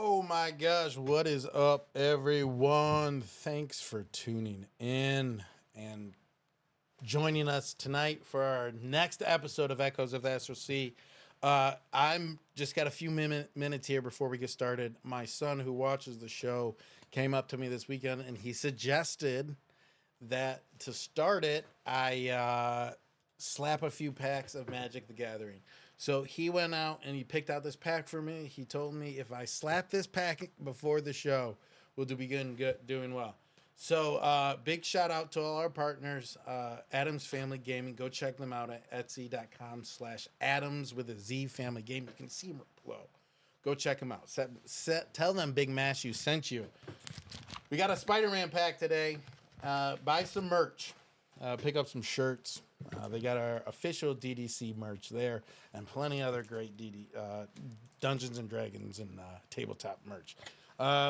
Oh my gosh, what is up, everyone? Thanks for tuning in and joining us tonight for our next episode of Echoes of the Astral Sea. I'm just got a few minutes here before we get started. My son, who watches the show, came up to me this weekend and he suggested that to start it, I slap a few packs of Magic the Gathering. So he went out and he picked out this pack for me. He told me if I slap this pack before the show, we'll be doing well. So big shout out to all our partners, Adams Family Gaming. Go check them out at etsy.com/Adams with a Z Family Game. You can see them below. Go check them out. Tell them Big Mash you sent you. We got a Spider-Man pack today. Buy some merch. Pick up some shirts. They got our official DDC merch there and plenty other great Dungeons and Dragons and tabletop merch.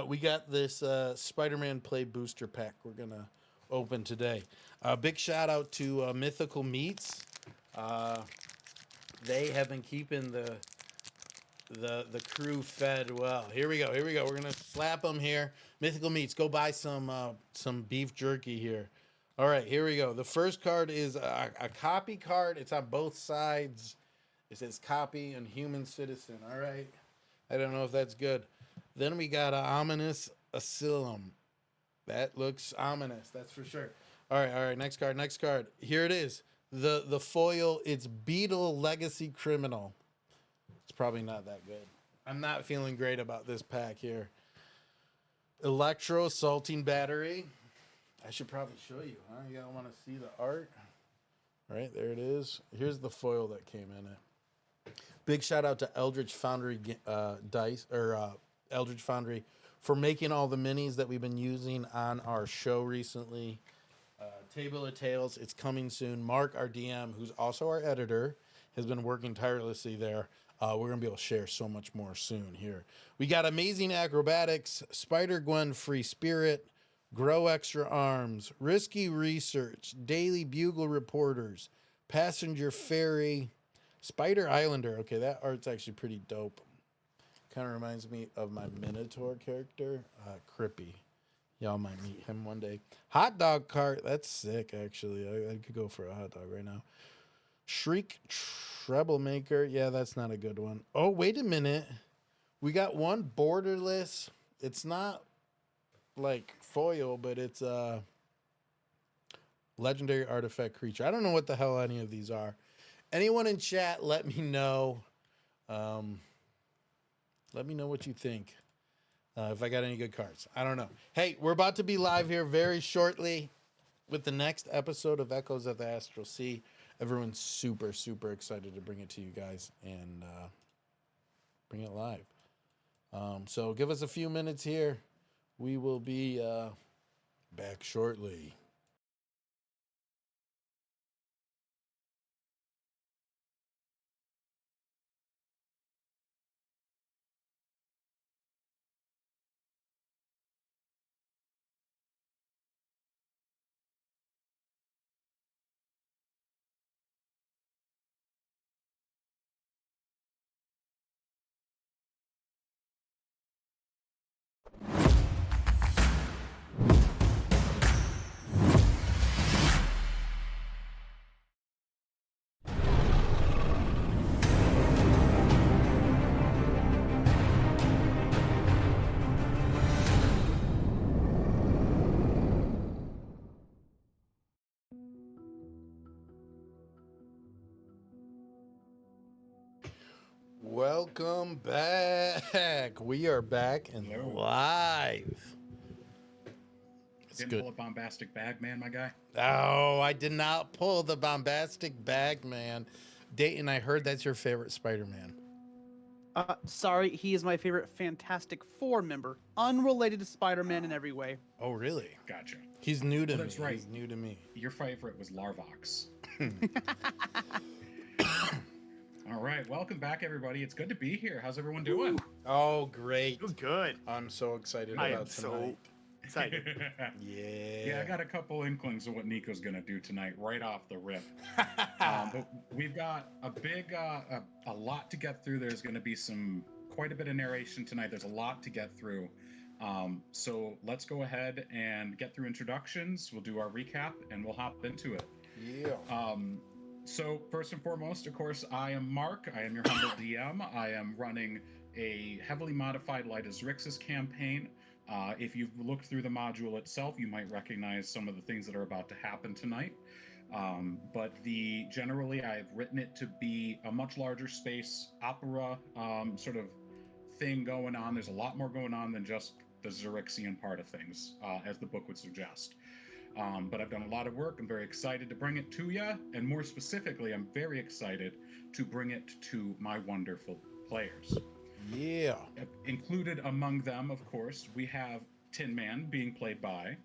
We got this Spider-Man Play Booster Pack we're going to open today. Big shout out to Mythical Meats. They have been keeping the crew fed well. Here we go. We're going to slap them here. Mythical Meats, go buy some beef jerky here. All right, here we go. The first card is a copy card. It's on both sides. It says copy and human citizen. All right. I don't know if that's good. Then we got an ominous asylum. That looks ominous. That's for sure. All right. Next card. Here it is. The foil. It's Beetle Legacy Criminal. It's probably not that good. I'm not feeling great about this pack here. Electro Assaulting Battery. I should probably show you, huh? You gotta want to see the art. All right, there it is. Here's the foil that came in it. Big shout out to Eldritch Foundry Eldritch Foundry for making all the minis that we've been using on our show recently. Table of Tales, it's coming soon. Mark, our DM, who's also our editor, has been working tirelessly there. We're going to be able to share so much more soon here. We got Amazing Acrobatics, Spider-Gwen Free Spirit, Grow Extra Arms, Risky Research, Daily Bugle Reporters, Passenger Ferry, Spider Islander. Okay, that art's actually pretty dope. Kind of reminds me of my Minotaur character, Crippy. Y'all might meet him one day. Hot Dog Cart. That's sick, actually. I could go for a hot dog right now. Shriek Troublemaker. Yeah, that's not a good one. Oh, wait a minute. We got one borderless. It's not like foil, but it's a legendary artifact creature. I don't know what the hell any of these are. Anyone in chat, let me know. Let me know what you think. If I got any good cards. I don't know. Hey, we're about to be live here very shortly with the next episode of Echoes of the Astral Sea. Everyone's super, super excited to bring it to you guys and bring it live. So give us a few minutes here. We will be back shortly. Welcome back. We are back and live. Didn't pull a bombastic bag, man, my guy. Oh, I did not pull the bombastic bag, man. Dayton, I heard that's your favorite Spider-Man. Sorry, he is my favorite Fantastic Four member, unrelated to Spider-Man in every way. Oh, really? Gotcha. He's new to me. That's right. He's new to me. Your favorite was Larvox. All right, welcome back, everybody. It's good to be here. How's everyone doing? Oh, great. It was good. I'm so excited I about am so tonight. excited. Yeah. I got a couple inklings of what Nico's gonna do tonight, right off the rip. But we've got a big, a lot to get through. There's gonna be some quite a bit of narration tonight. There's a lot to get through. So let's go ahead and get through introductions. We'll do our recap and we'll hop into it. Yeah. So first and foremost, of course, I am Mark. I am your humble DM. I am running a heavily modified Light as Rixus campaign. If you've looked through the module itself, you might recognize some of the things that are about to happen tonight. But generally, I've written it to be a much larger space opera sort of thing going on. There's a lot more going on than just the Xerixian part of things, as the book would suggest. But I've done a lot of work. I'm very excited to bring it to you. And more specifically, I'm very excited to bring it to my wonderful players. Yeah. Included among them, of course, we have Tin Man being played by...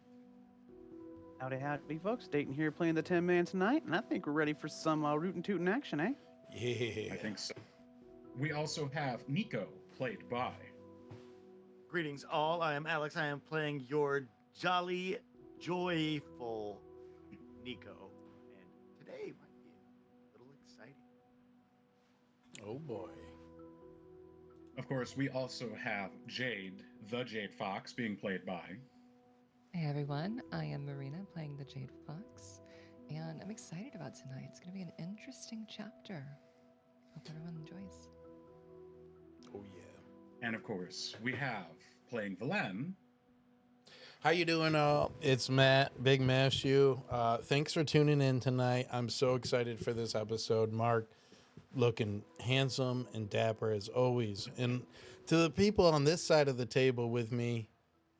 Howdy, folks. Dayton here playing the 10-man tonight, and I think we're ready for some rootin' tootin' action, eh? Yeah. I think so. We also have Nico, played by... Greetings, all. I am Alex. I am playing your jolly, joyful Nico. And today might be a little exciting. Oh boy. Of course, we also have Jade, the Jade Fox, being played by... Hey everyone, I am Marina playing the Jade Fox, and I'm excited about tonight. It's going to be an interesting chapter. Hope everyone enjoys. Oh yeah. And of course, we have, playing Velen... How you doing, all? It's Matt, Big Mashu. Thanks for tuning in tonight. I'm so excited for this episode. Mark, looking handsome and dapper as always. And to the people on this side of the table with me,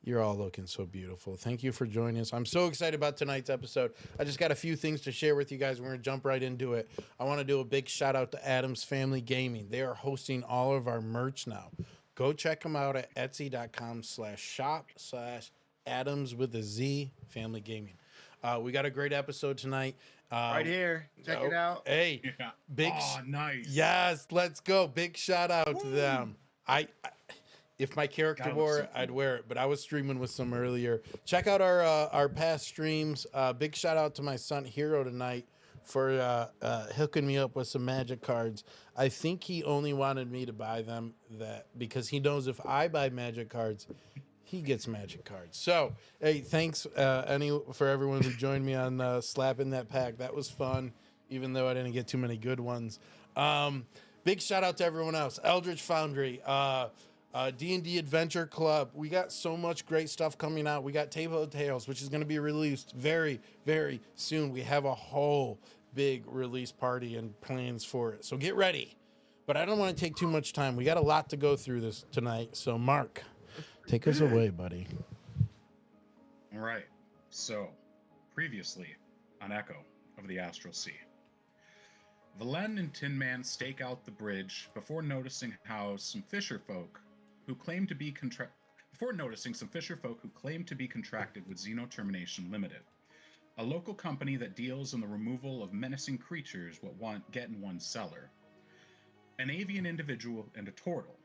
you're all looking so beautiful. Thank you for joining us. I'm so excited about tonight's episode. I just got a few things to share with you guys. We're going to jump right into it. I want to do a big shout out to Adams Family Gaming. They are hosting all of our merch now. Go check them out at etsy.com/shop/Adams with a Z Family Gaming. We got a great episode tonight. Right here. Check it out. Hey, Yeah. big Oh, nice. yes, let's go. Big shout out to them. I if my character God, wore so it, I'd cool. wear it, but I was streaming with some earlier. Check out our past streams. Big shout out to my son Hero tonight for hooking me up with some magic cards. I think he only wanted me to buy them because he knows if I buy magic cards, he gets magic cards. So, hey, thanks for everyone who joined me on slapping that pack. That was fun, even though I didn't get too many good ones. Big shout out to everyone else. Eldritch Foundry, D&D Adventure Club. We got so much great stuff coming out. We got Table of Tales, which is going to be released very, very soon. We have a whole big release party and plans for it. So get ready. But I don't want to take too much time. We got a lot to go through this tonight. So, Mark, take us away, buddy. All right. So, previously on Echo of the Astral Sea, Velen and Tin Man stake out the bridge before noticing some fisher folk who claim to be contracted with Xenotermination Limited, a local company that deals in the removal of menacing creatures get in one's cellar. An avian individual and a turtle.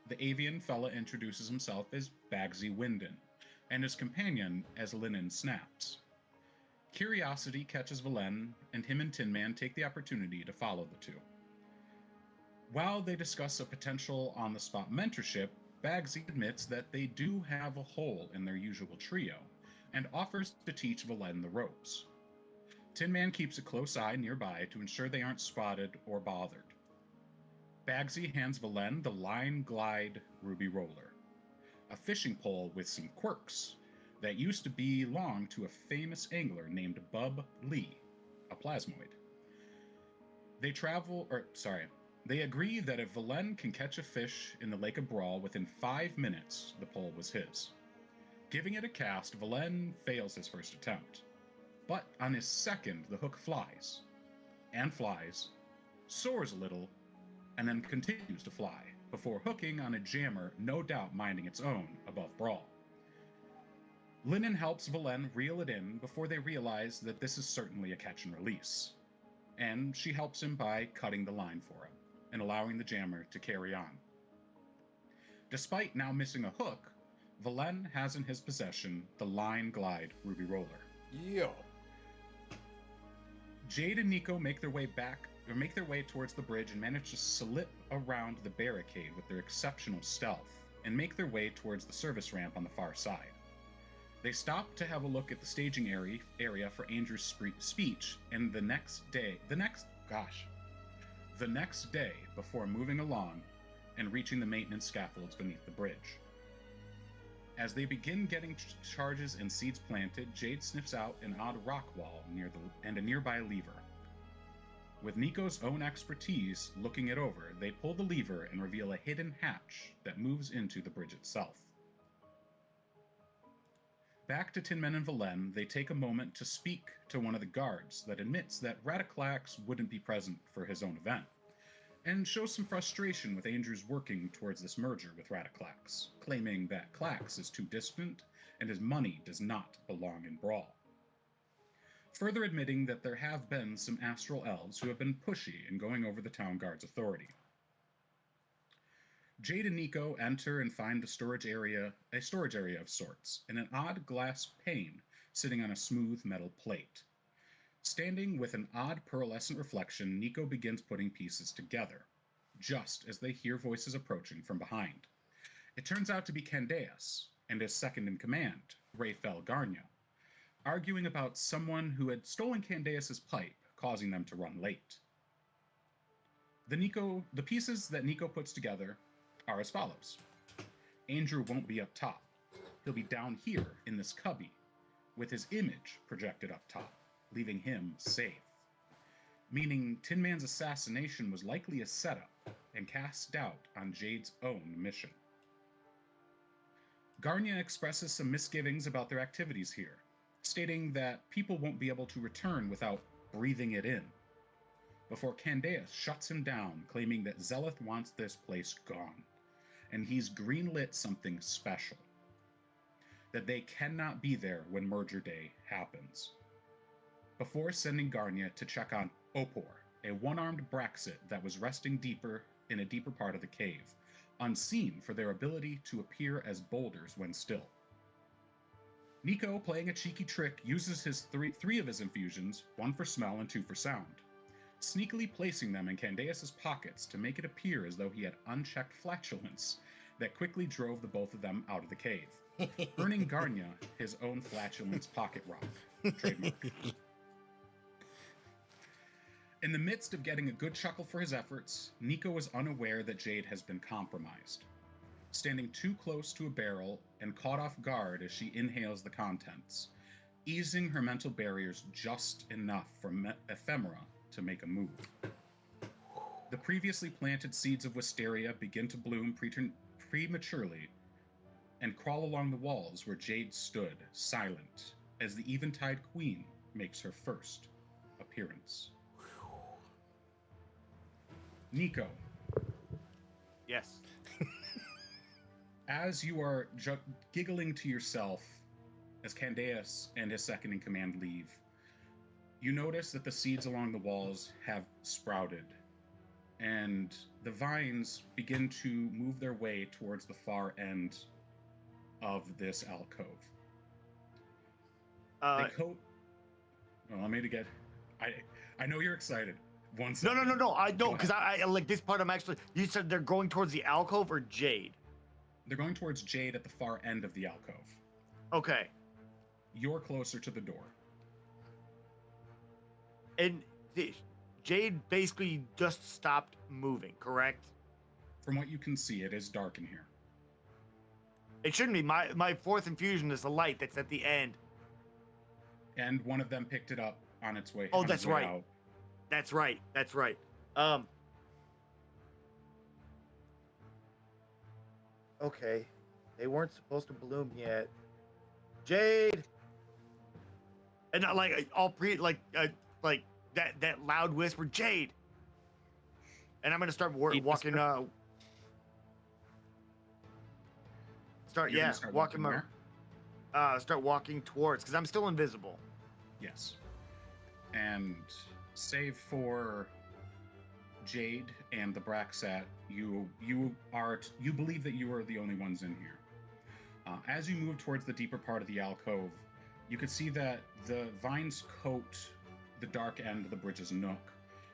The avian fella introduces himself as Bagsy Winden, and his companion as Linen Snaps. Curiosity catches Velen, and him and Tin Man take the opportunity to follow the two. While they discuss a potential on-the-spot mentorship, Bagsy admits that they do have a hole in their usual trio, and offers to teach Velen the ropes. Tin Man keeps a close eye nearby to ensure they aren't spotted or bothered. Bagsy hands Velen the Line Glide Ruby Roller, a fishing pole with some quirks that used to belong to a famous angler named Bub Lee, a plasmoid. They agree that if Velen can catch a fish in the Lake of Brawl within 5 minutes, the pole was his. Giving it a cast, Velen fails his first attempt. But on his second, the hook flies, soars a little, and then continues to fly, before hooking on a jammer no doubt minding its own above Brawl. Linen helps Velen reel it in before they realize that this is certainly a catch and release, and she helps him by cutting the line for him and allowing the jammer to carry on. Despite now missing a hook, Velen has in his possession the Line Glide Ruby Roller. Yeah. Jade and Nico make their way back make their way towards the bridge and manage to slip around the barricade with their exceptional stealth and make their way towards the service ramp on the far side. They stop to have a look at the staging area for Andrew's speech, and the next day, before moving along and reaching the maintenance scaffolds beneath the bridge. As they begin getting charges and seeds planted, Jade sniffs out an odd rock wall and a nearby lever. With Nico's own expertise looking it over, they pull the lever and reveal a hidden hatch that moves into the bridge itself. Back to Tin Men and Valen, they take a moment to speak to one of the guards that admits that Radiclax wouldn't be present for his own event, and shows some frustration with Andrew's working towards this merger with Radiclax, claiming that Clax is too distant and his money does not belong in Brawl. Further admitting that there have been some Astral elves who have been pushy in going over the town guard's authority. Jade and Nico enter and find a storage area of sorts, in an odd glass pane sitting on a smooth metal plate. Standing with an odd pearlescent reflection, Nico begins putting pieces together, just as they hear voices approaching from behind. It turns out to be Candaeus and his second-in-command, Rayfel Garnia, arguing about someone who had stolen Candaeus's pipe, causing them to run late. The pieces that Nico puts together are as follows. Andrew won't be up top. He'll be down here in this cubby, with his image projected up top, leaving him safe. Meaning Tin Man's assassination was likely a setup and cast doubt on Jade's own mission. Garnia expresses some misgivings about their activities here, stating that people won't be able to return without breathing it in, before Candaeus shuts him down, claiming that Zeleth wants this place gone, and he's greenlit something special, that they cannot be there when merger day happens. Before sending Garnia to check on Opor, a one-armed Braxit that was resting in a deeper part of the cave, unseen for their ability to appear as boulders when still. Nico, playing a cheeky trick, uses his three of his infusions, one for smell and two for sound, sneakily placing them in Candaeus's pockets to make it appear as though he had unchecked flatulence that quickly drove the both of them out of the cave, earning Garnia his own flatulence pocket rock, trademark. In the midst of getting a good chuckle for his efforts, Nico is unaware that Jade has been compromised, standing too close to a barrel and caught off guard as she inhales the contents, easing her mental barriers just enough for Ephemera to make a move. The previously planted seeds of wisteria begin to bloom prematurely and crawl along the walls where Jade stood, silent, as the Eventide Queen makes her first appearance. Nico. Yes. As you are giggling to yourself as Candaeus and his second-in-command leave, you notice that the seeds along the walls have sprouted, and the vines begin to move their way towards the far end of this alcove. I know you're excited. One second. No. I don't, because I like this part. I'm actually. You said they're going towards the alcove or Jade? They're going towards Jade at the far end of the alcove. Okay. You're closer to the door. And Jade basically just stopped moving, correct? From what you can see, it is dark in here. It shouldn't be. My fourth infusion is the light that's at the end. And one of them picked it up on its way. Oh, that's right. Out. That's right. Okay. They weren't supposed to bloom yet. Jade. And not like that loud whisper, Jade. And I'm gonna start walking. Start walking where? Start walking towards, because I'm still invisible. Yes. And save for Jade and the Braxat, you believe that you are the only ones in here. As you move towards the deeper part of the alcove, you can see that the vines coat the dark end of the bridge's nook,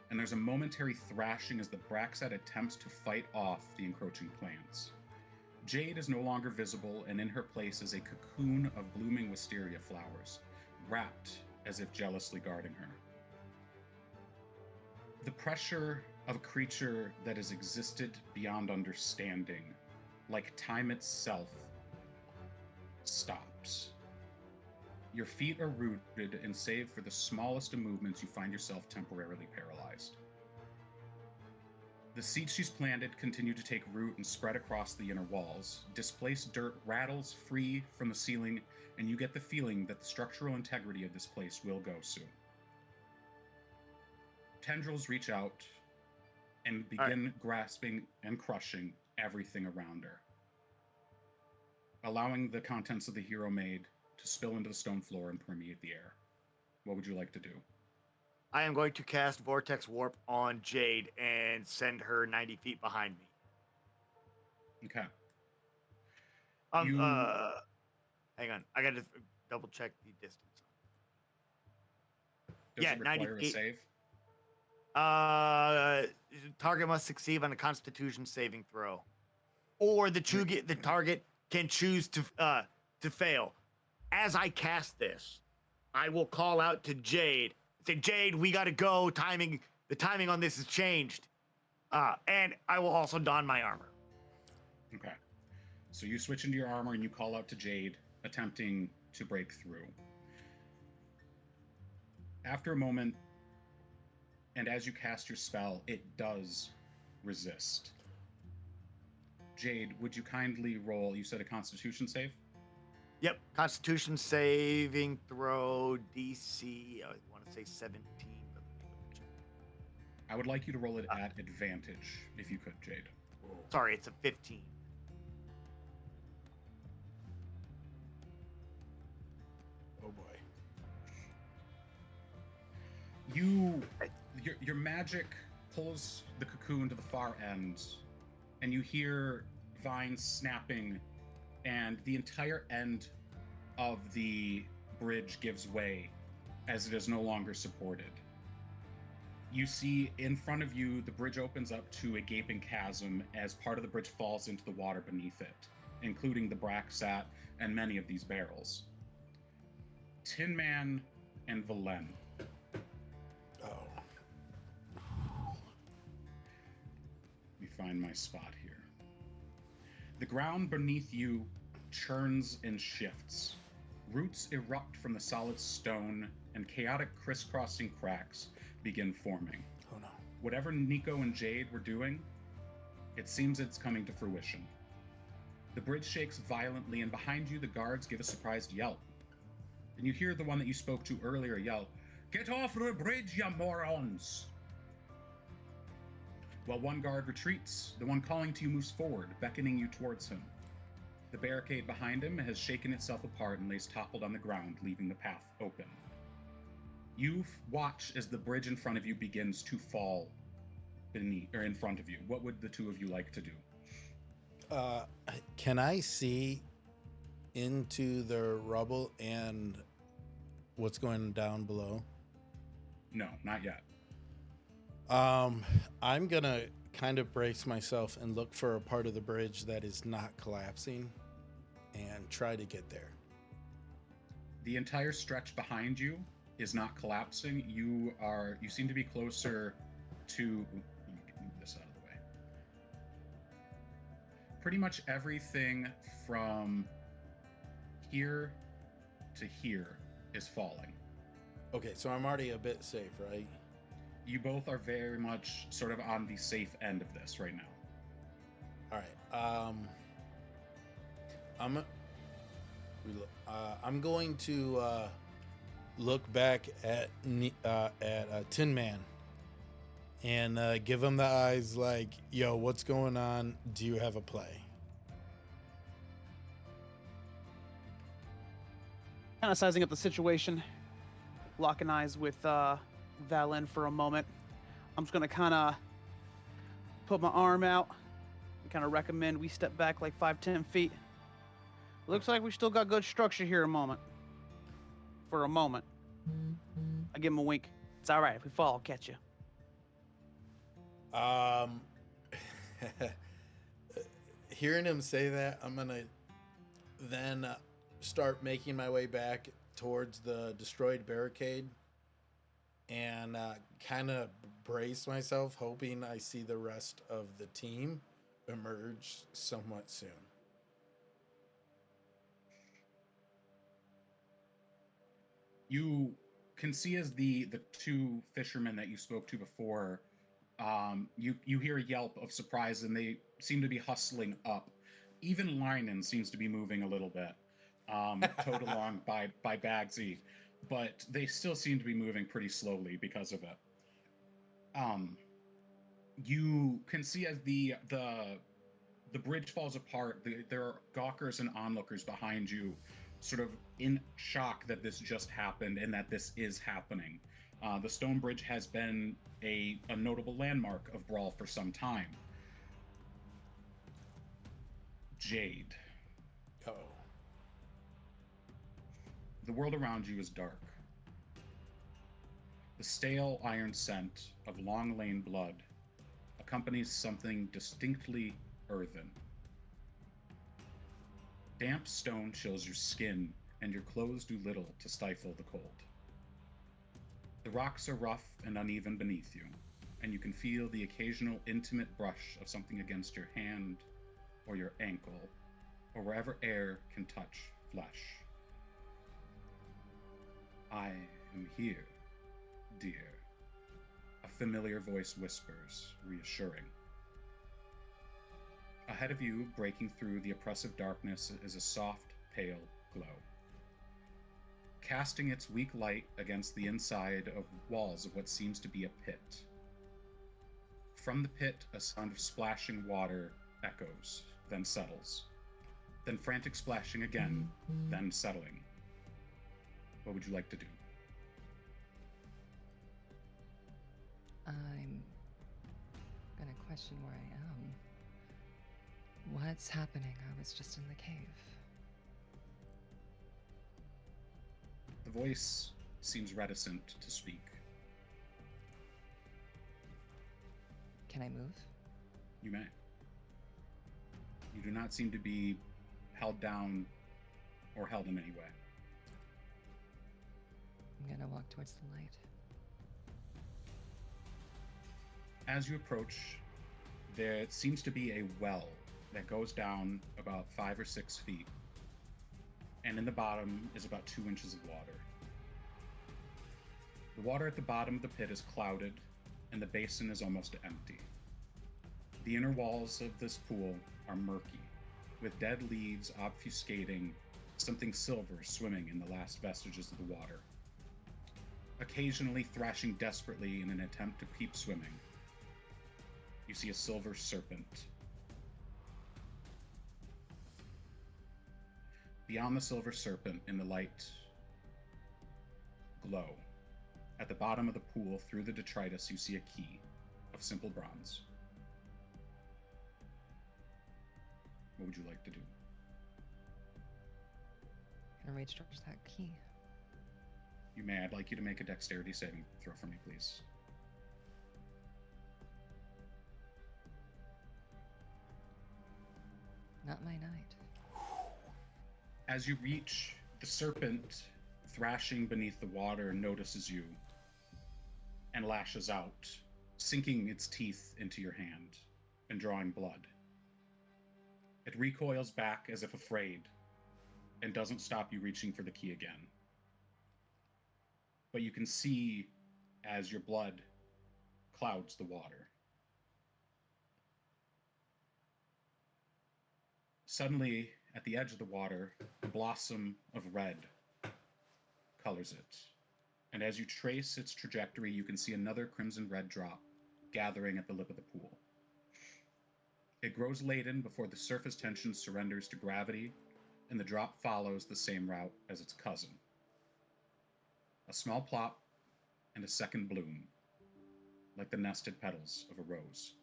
and there's a momentary thrashing as the Braxat attempts to fight off the encroaching plants. Jade is no longer visible, and in her place is a cocoon of blooming wisteria flowers, wrapped as if jealously guarding her. The pressure of a creature that has existed beyond understanding, like time itself, stops. Your feet are rooted, and save for the smallest of movements, you find yourself temporarily paralyzed. The seeds she's planted continue to take root and spread across the inner walls. Displaced dirt rattles free from the ceiling, and you get the feeling that the structural integrity of this place will go soon. Tendrils reach out and begin grasping and crushing everything around her, allowing the contents of the hero made to spill into the stone floor and permeate the air. What would you like to do? I am going to cast Vortex Warp on Jade and send her 90 feet behind me. Okay. Hang on. I got to double check the distance. Does Yeah, it require 90 a feet. save? Target must succeed on a Constitution saving throw, or the target can choose to fail. As I cast this, I will call out to Jade. Say, Jade, we gotta go. The timing on this has changed. And I will also don my armor. Okay. So you switch into your armor and you call out to Jade, attempting to break through. After a moment, and as you cast your spell, it does resist. Jade, would you kindly roll, you said a Constitution save? Yep, Constitution saving throw DC. I want to say 17. But I would like you to roll it at advantage, if you could, Jade. sorry, it's a 15. Oh boy. Your magic pulls the cocoon to the far end, and you hear vines snapping, and the entire end of the bridge gives way as it is no longer supported. You see in front of you, the bridge opens up to a gaping chasm as part of the bridge falls into the water beneath it, including the Braxat and many of these barrels. Tin Man and Valen. Oh. Let me find my spot here. The ground beneath you churns and shifts. Roots erupt from the solid stone, and chaotic crisscrossing cracks begin forming. Oh no. Whatever Nico and Jade were doing, it seems it's coming to fruition. The bridge shakes violently, and behind you, the guards give a surprised yelp. And you hear the one that you spoke to earlier yell, "Get off the bridge, you morons!" While one guard retreats, the one calling to you moves forward, beckoning you towards him. The barricade behind him has shaken itself apart and lays toppled on the ground, leaving the path open. You watch as the bridge in front of you begins to fall beneath, or in front of you. What would the two of you like to do? Can I see into the rubble and what's going down below? No, not yet. I'm gonna kind of brace myself and look for a part of the bridge that is not collapsing and try to get there. The entire stretch behind you is not collapsing. You seem to be closer to, you can move this out of the way. Pretty much everything from here to here is falling. Okay, so I'm already a bit safe, right? You both are very much sort of on the safe end of this right now. All right. I'm going to look back at Tin Man and give him the eyes like, "Yo, what's going on? Do you have a play?" Kind of sizing up the situation, locking eyes with Valen for a moment. I'm just gonna kind of put my arm out and kind of recommend we step back like 5-10 feet. Looks like we still got good structure here for a moment. I give him a wink. It's all right. If we fall, I'll catch you. Um, hearing him say that, I'm gonna then start making my way back towards the destroyed barricade and kind of brace myself, hoping I see the rest of the team emerge somewhat soon. You can see as the two fishermen that you spoke to before, you hear a yelp of surprise, and they seem to be hustling up. Even Linen seems to be moving a little bit, towed along by Bagsy, but they still seem to be moving pretty slowly because of it. You can see as the bridge falls apart. There are gawkers and onlookers behind you, sort of in shock that this just happened and that this is happening. The stone bridge has been a notable landmark of Brawl for some time. Jade. Oh. The world around you is dark. The stale iron scent of long lane blood accompanies something distinctly earthen. Damp stone chills your skin, and your clothes do little to stifle the cold. The rocks are rough and uneven beneath you, and you can feel the occasional intimate brush of something against your hand or your ankle, or wherever air can touch flesh. I am here, dear, a familiar voice whispers, reassuring. Ahead of you, breaking through the oppressive darkness, is a soft, pale glow, casting its weak light against the inside of walls of what seems to be a pit. From the pit, a sound of splashing water echoes, then settles. Then frantic splashing again, then settling. What would you like to do? I'm gonna question where I am. What's happening? I was just in the cave. The voice seems reticent to speak. Can I move? You may. You do not seem to be held down or held in any way. I'm gonna walk towards the light. As you approach, there seems to be a well that goes down about 5 or 6 feet, and in the bottom is about 2 inches of water. The water at the bottom of the pit is clouded, and the basin is almost empty. The inner walls of this pool are murky, with dead leaves obfuscating something silver swimming in the last vestiges of the water. Occasionally thrashing desperately in an attempt to keep swimming, you see a silver serpent. Beyond the silver serpent, in the light glow, at the bottom of the pool, through the detritus, you see a key of simple bronze. What would you like to do? I'm gonna reach towards that key. You may. I'd like you to make a dexterity saving throw for me, please. Not my night. As you reach, the serpent, thrashing beneath the water, notices you and lashes out, sinking its teeth into your hand and drawing blood. It recoils back as if afraid and doesn't stop you reaching for the key again. But you can see as your blood clouds the water. Suddenly, at the edge of the water, a blossom of red colors it. And as you trace its trajectory, you can see another crimson-red drop gathering at the lip of the pool. It grows laden before the surface tension surrenders to gravity, and the drop follows the same route as its cousin. A small plop and a second bloom, like the nested petals of a rose.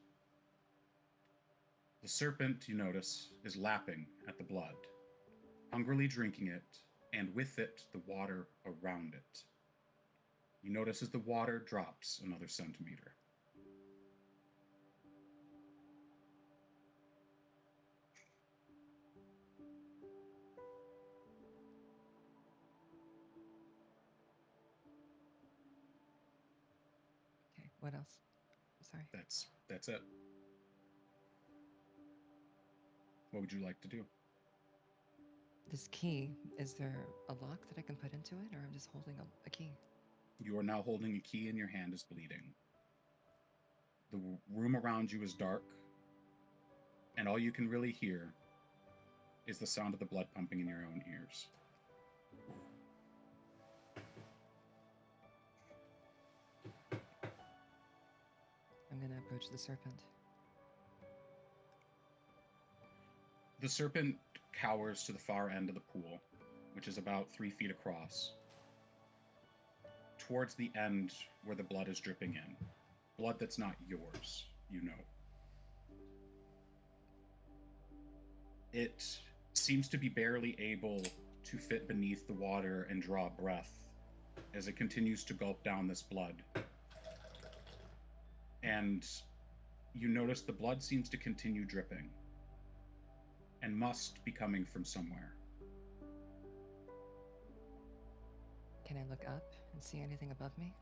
The serpent, you notice, is lapping at the blood, hungrily drinking it, and with it, the water around it. You notice as the water drops another centimeter. What else? Sorry. That's it. What would you like to do? This key, is there a lock that I can put into it, or I'm just holding a key? You are now holding a key and your hand is bleeding. The room around you is dark, and all you can really hear is the sound of the blood pumping in your own ears. I'm gonna approach the serpent. The serpent cowers to the far end of the pool, which is about 3 feet across, towards the end where the blood is dripping in. Blood that's not yours, you know. It seems to be barely able to fit beneath the water and draw breath as it continues to gulp down this blood. And you notice the blood seems to continue dripping and must be coming from somewhere. Can I look up and see anything above me?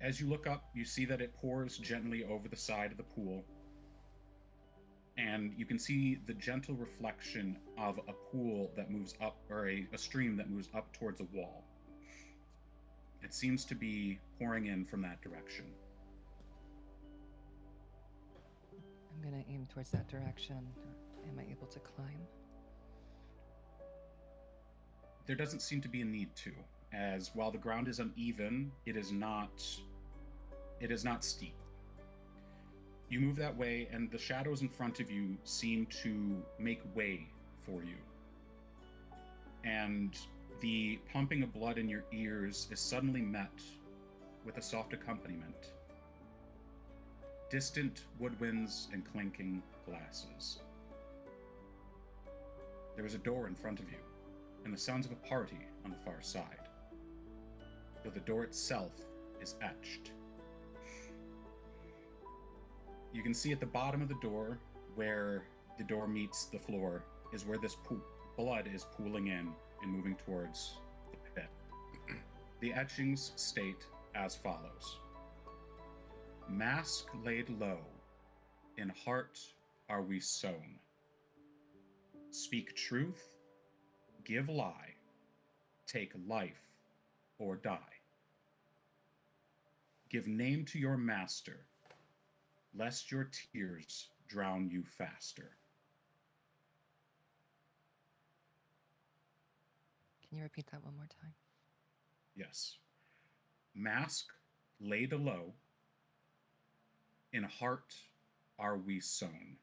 As you look up, you see that it pours gently over the side of the pool, and you can see the gentle reflection of a pool that moves up, or a stream that moves up towards a wall. It seems to be pouring in from that direction. I'm gonna aim towards that direction. Am I able to climb? There doesn't seem to be a need to, as while the ground is uneven, it is not steep. You move that way, and the shadows in front of you seem to make way for you. And the pumping of blood in your ears is suddenly met with a soft accompaniment. Distant woodwinds and clinking glasses. There is a door in front of you, and the sounds of a party on the far side, though the door itself is etched. You can see at the bottom of the door, where the door meets the floor, is where this blood is pooling in and moving towards the pit. The etchings state as follows: Mask laid low, in heart are we sown. Speak truth, give lie, take life or die. Give name to your master, lest your tears drown you faster. Can you repeat that one more time? Yes. Mask laid low, in heart are we sown.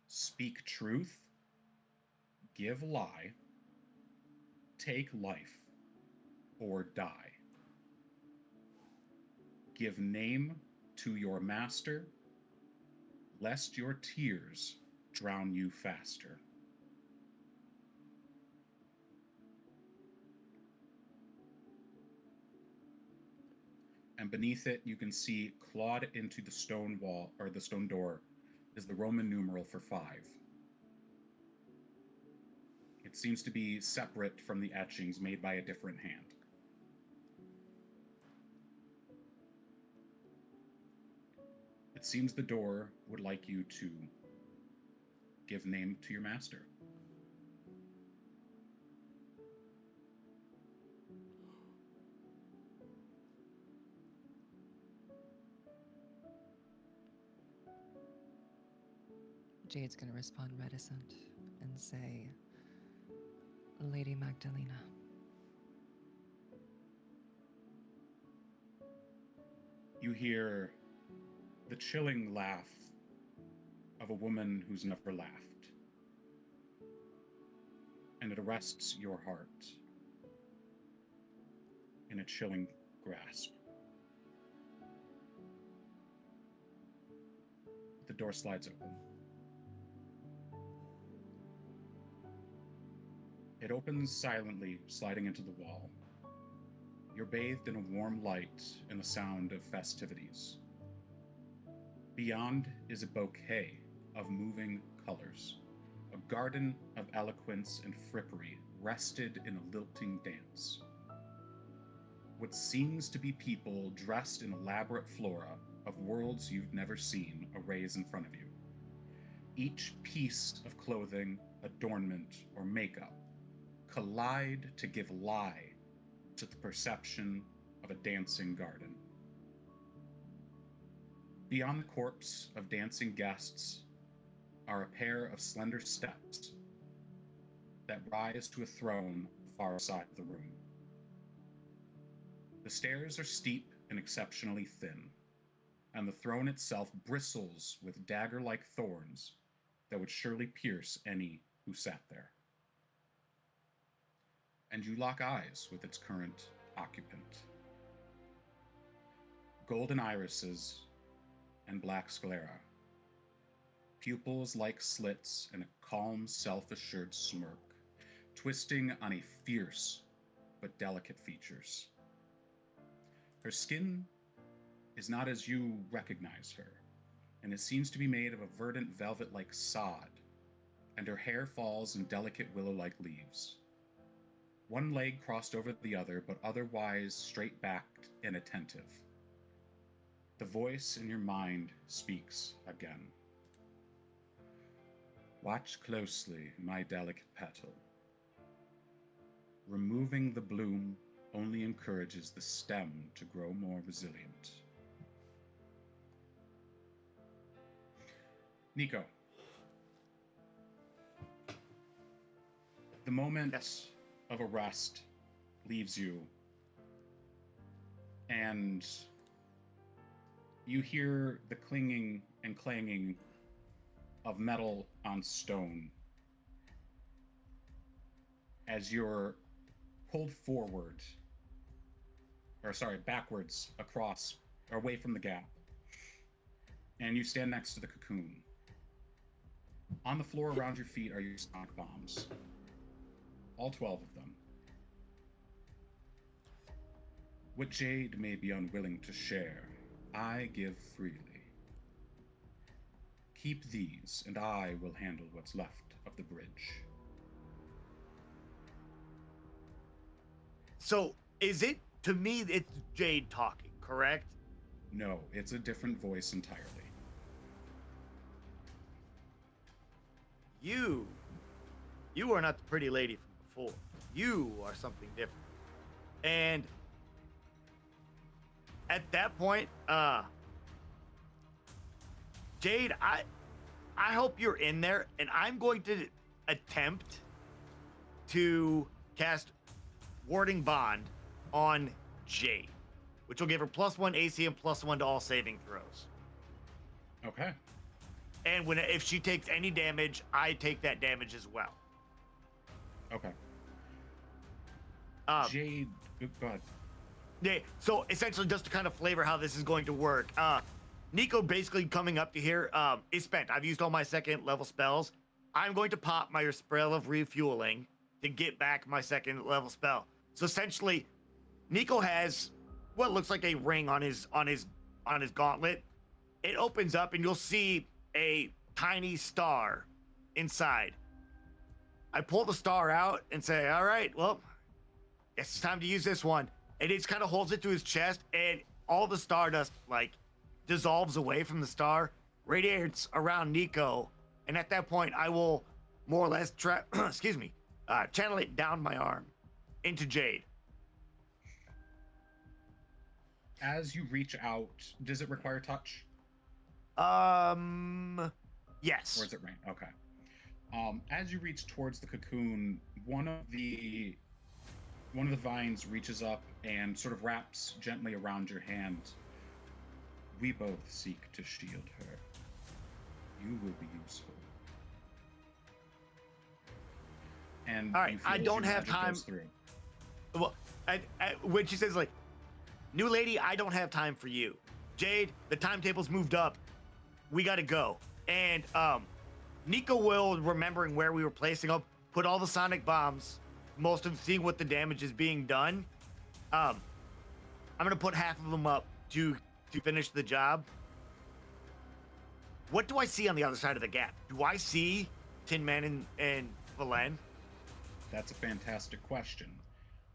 Speak truth, give lie, take life or die. Give name to your master, lest your tears drown you faster. And beneath it, you can see clawed into the stone wall, or the stone door, is the Roman numeral for 5. It seems to be separate from the etchings made by a different hand. It seems the door would like you to give name to your master. Jade's gonna respond reticent and say, Lady Magdalena. You hear the chilling laugh of a woman who's never laughed, and it arrests your heart in a chilling grasp. The door slides open. It opens silently, sliding into the wall. You're bathed in a warm light and the sound of festivities. Beyond is a bouquet of moving colors, a garden of eloquence and frippery rested in a lilting dance. what seems to be people dressed in elaborate flora of worlds you've never seen arrays in front of you. Each piece of clothing, adornment, or makeup collide to give lie to the perception of a dancing garden. Beyond the corpse of dancing guests are a pair of slender steps that rise to a throne far side of the room. The stairs are steep and exceptionally thin, and the throne itself bristles with dagger-like thorns that would surely pierce any who sat there. And you lock eyes with its current occupant. Golden irises and black sclera, pupils like slits and a calm, self-assured smirk, twisting on a fierce but delicate features. Her skin is not as you recognize her, and it seems to be made of a verdant velvet-like sod, and her hair falls in delicate willow-like leaves. One leg crossed over the other, but otherwise straight-backed and attentive. The voice in your mind speaks again. Watch closely, my delicate petal. Removing the bloom only encourages the stem to grow more resilient. Nico. The moment of arrest leaves you, and you hear the clinging and clanging of metal on stone as you're pulled backwards across, or away from the gap, and you stand next to the cocoon. On the floor around your feet are your sonic bombs. All 12 of them. What Jade may be unwilling to share, I give freely. Keep these, and I will handle what's left of the bridge. So, is it, to me, it's Jade talking, correct? No, it's a different voice entirely. You are not the pretty lady from before. You are something different. And at that point, Jade, I hope you're in there, and I'm going to attempt to cast Warding Bond on Jade, which will give her +1 AC and +1 to all saving throws. Okay. And if she takes any damage, I take that damage as well. Okay. Jade, go ahead. Yeah, so essentially, just to kind of flavor how this is going to work, Nico basically coming up to here is spent. I've used all my second level spells. I'm going to pop my spell of refueling to get back my second level spell. So essentially, Nico has what looks like a ring on his gauntlet. It opens up, and you'll see a tiny star inside. I pull the star out and say, all right, well, guess it's time to use this one. And it kind of holds it to his chest, and all the stardust, like, dissolves away from the star, radiates around Nico, and at that point, I will more or less, channel it down my arm into Jade. As you reach out, does it require touch? Yes. Or is it rain? Okay. As you reach towards the cocoon, one of the vines reaches up and sort of wraps gently around your hand. We both seek to shield her. You will be useful. And all right, I don't have time. Well, when she says, like, new lady, I don't have time for you. Jade, the timetable's moved up. We gotta go. And Nico will, remembering where we were placing them, put all the sonic bombs, most of seeing what the damage is being done. I'm gonna put half of them up to finish the job. What do I see on the other side of the gap? Do I see Tin Man and Valen? That's a fantastic question.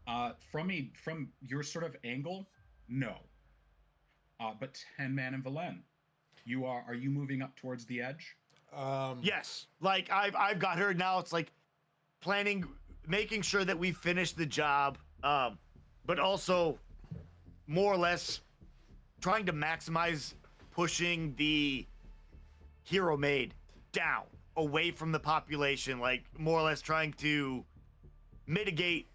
From your sort of angle, no. But Tin Man and Valen, are you moving up towards the edge? Yes, like I've got her now. It's like planning, making sure that we finish the job, but also more or less trying to maximize pushing the hero maid down away from the population, like more or less trying to mitigate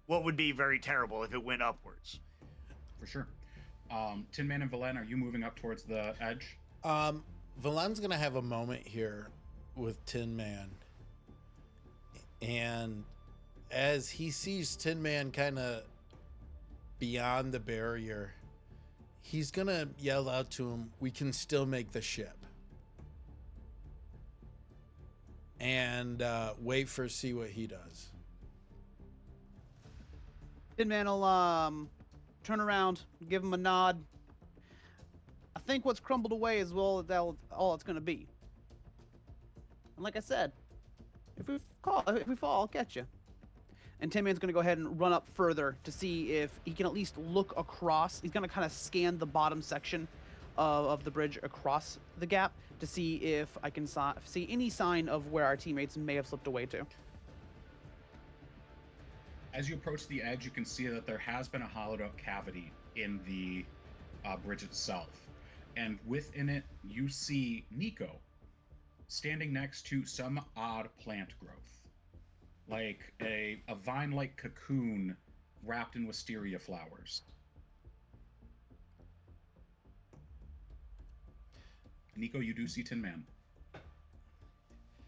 what would be very terrible if it went upwards. For sure. Tin Man and Valen, are you moving up towards the edge? Valen's gonna have a moment here with Tin Man, and as he sees Tin Man kind of beyond the barrier, he's gonna yell out to him, "We can still make the ship," and wait for see what he does. Tin Man will turn around, give him a nod. I think what's crumbled away is all it's going to be. And like I said, if we fall, I'll catch you. And Tin Man's going to go ahead and run up further to see if he can at least look across. He's going to kind of scan the bottom section of the bridge across the gap to see if I can see any sign of where our teammates may have slipped away to. As you approach the edge, you can see that there has been a hollowed out cavity in the bridge itself. And within it, you see Nico standing next to some odd plant growth, like a vine-like cocoon wrapped in wisteria flowers. Nico, you do see Tin Man.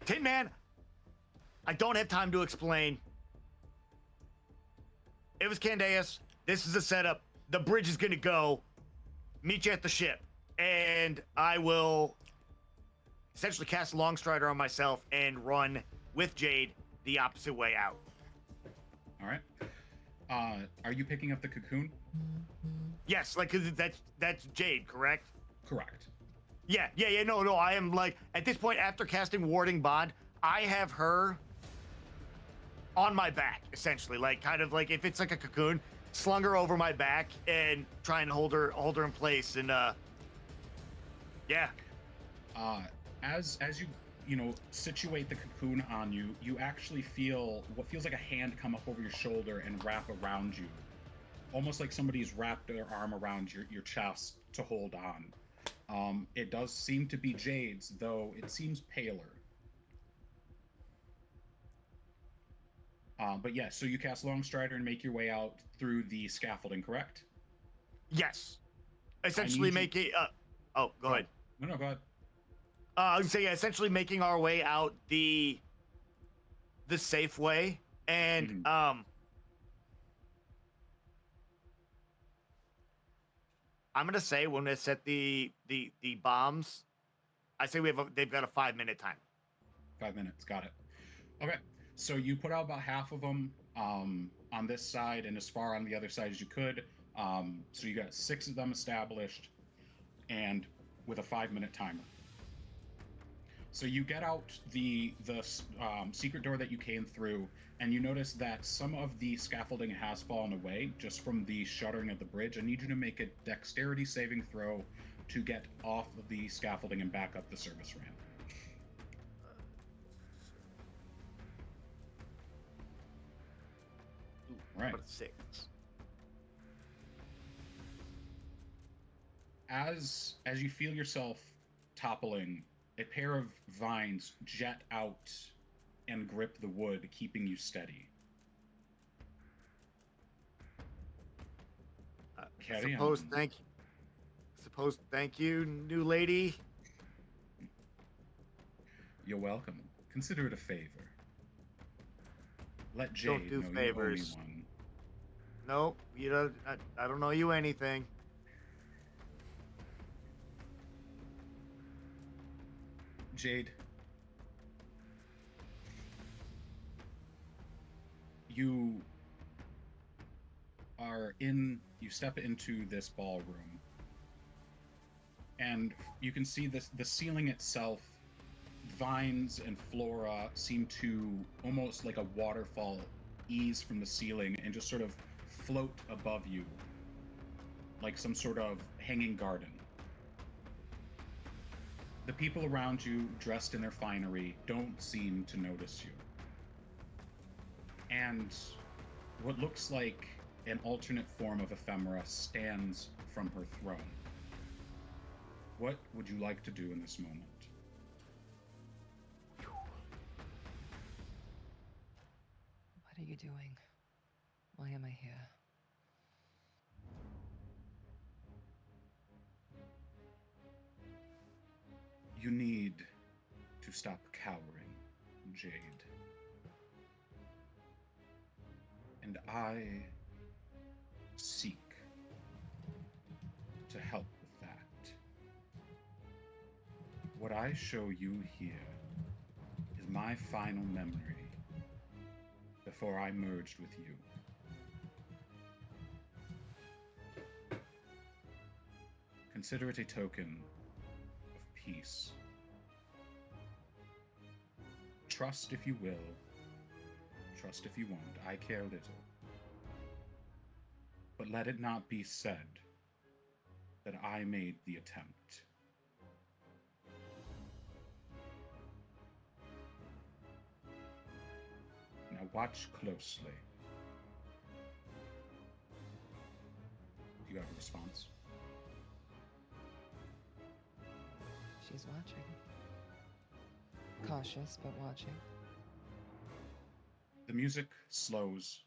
Tin Man, I don't have time to explain. It was Candaeus. This is a setup. The bridge is gonna go. Meet you at the ship. And I will essentially cast Longstrider on myself and run with Jade the opposite way out. All right. Are you picking up the cocoon? Yes, like, cause that's Jade, correct? Correct. Yeah, no, I am like, at this point, after casting Warding Bond, I have her on my back, essentially. Like, kind of like, if it's like a cocoon, slung her over my back and try and hold her in place, and yeah. As you situate the cocoon on you, you actually feel what feels like a hand come up over your shoulder and wrap around you, almost like somebody's wrapped their arm around your chest to hold on. It does seem to be Jade's, though it seems paler. But yeah, so you cast Longstrider and make your way out through the scaffolding, correct? Yes. Essentially make it, go ahead. No, go ahead. I would say, yeah, essentially making our way out the safe way, and I'm gonna say when they set the bombs, I say they've got a 5-minute time. 5 minutes, got it. Okay, so you put out about half of them on this side and as far on the other side as you could. So you got 6 of them established, and with a 5-minute timer. So you get out the secret door that you came through, and you notice that some of the scaffolding has fallen away just from the shuttering of the bridge. I need you to make a dexterity saving throw to get off of the scaffolding and back up the service ramp. Right. What a 6. As you feel yourself toppling, a pair of vines jet out and grip the wood, keeping you steady. Carry on. Suppose thank you, new lady. You're welcome. Consider it a favor. Let Jade Don't do know favors. you owe me one. Nope, you don't. I don't know you anything. Jade, you step into this ballroom, and you can see the ceiling itself, vines and flora seem to, almost like a waterfall, ease from the ceiling and just sort of float above you like some sort of hanging garden. The people around you, dressed in their finery, don't seem to notice you. And what looks like an alternate form of ephemera stands from her throne. What would you like to do in this moment? What are you doing? Why am I here? You need to stop cowering, Jade. And I seek to help with that. What I show you here is my final memory before I merged with you. Consider it a token of peace. Trust if you will, trust if you won't, I care little. But let it not be said that I made the attempt. Now watch closely. Do you have a response? She's watching. Cautious, but watching. The music slows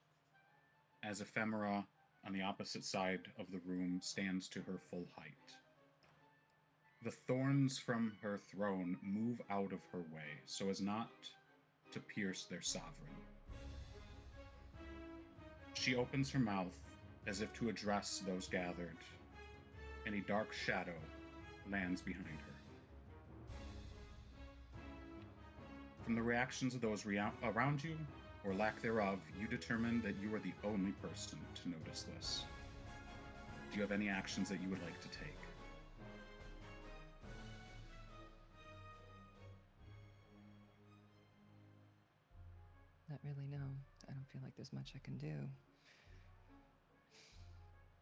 as ephemera on the opposite side of the room stands to her full height. The thorns from her throne move out of her way so as not to pierce their sovereign. She opens her mouth as if to address those gathered, and a dark shadow lands behind her. From the reactions of those around you, or lack thereof, you determine that you are the only person to notice this. Do you have any actions that you would like to take? Not really, no. I don't feel like there's much I can do.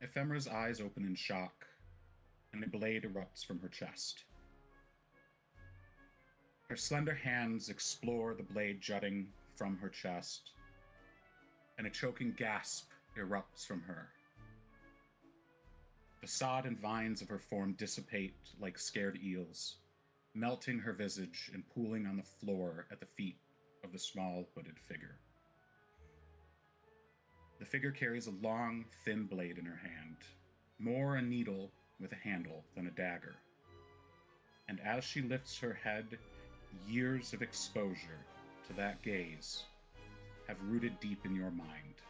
Ephemera's eyes open in shock, and a blade erupts from her chest. Her slender hands explore the blade jutting from her chest, and a choking gasp erupts from her. The sod and vines of her form dissipate like scared eels, melting her visage and pooling on the floor at the feet of the small hooded figure. The figure carries a long, thin blade in her hand, more a needle with a handle than a dagger. And as she lifts her head, years of exposure to that gaze have rooted deep in your mind.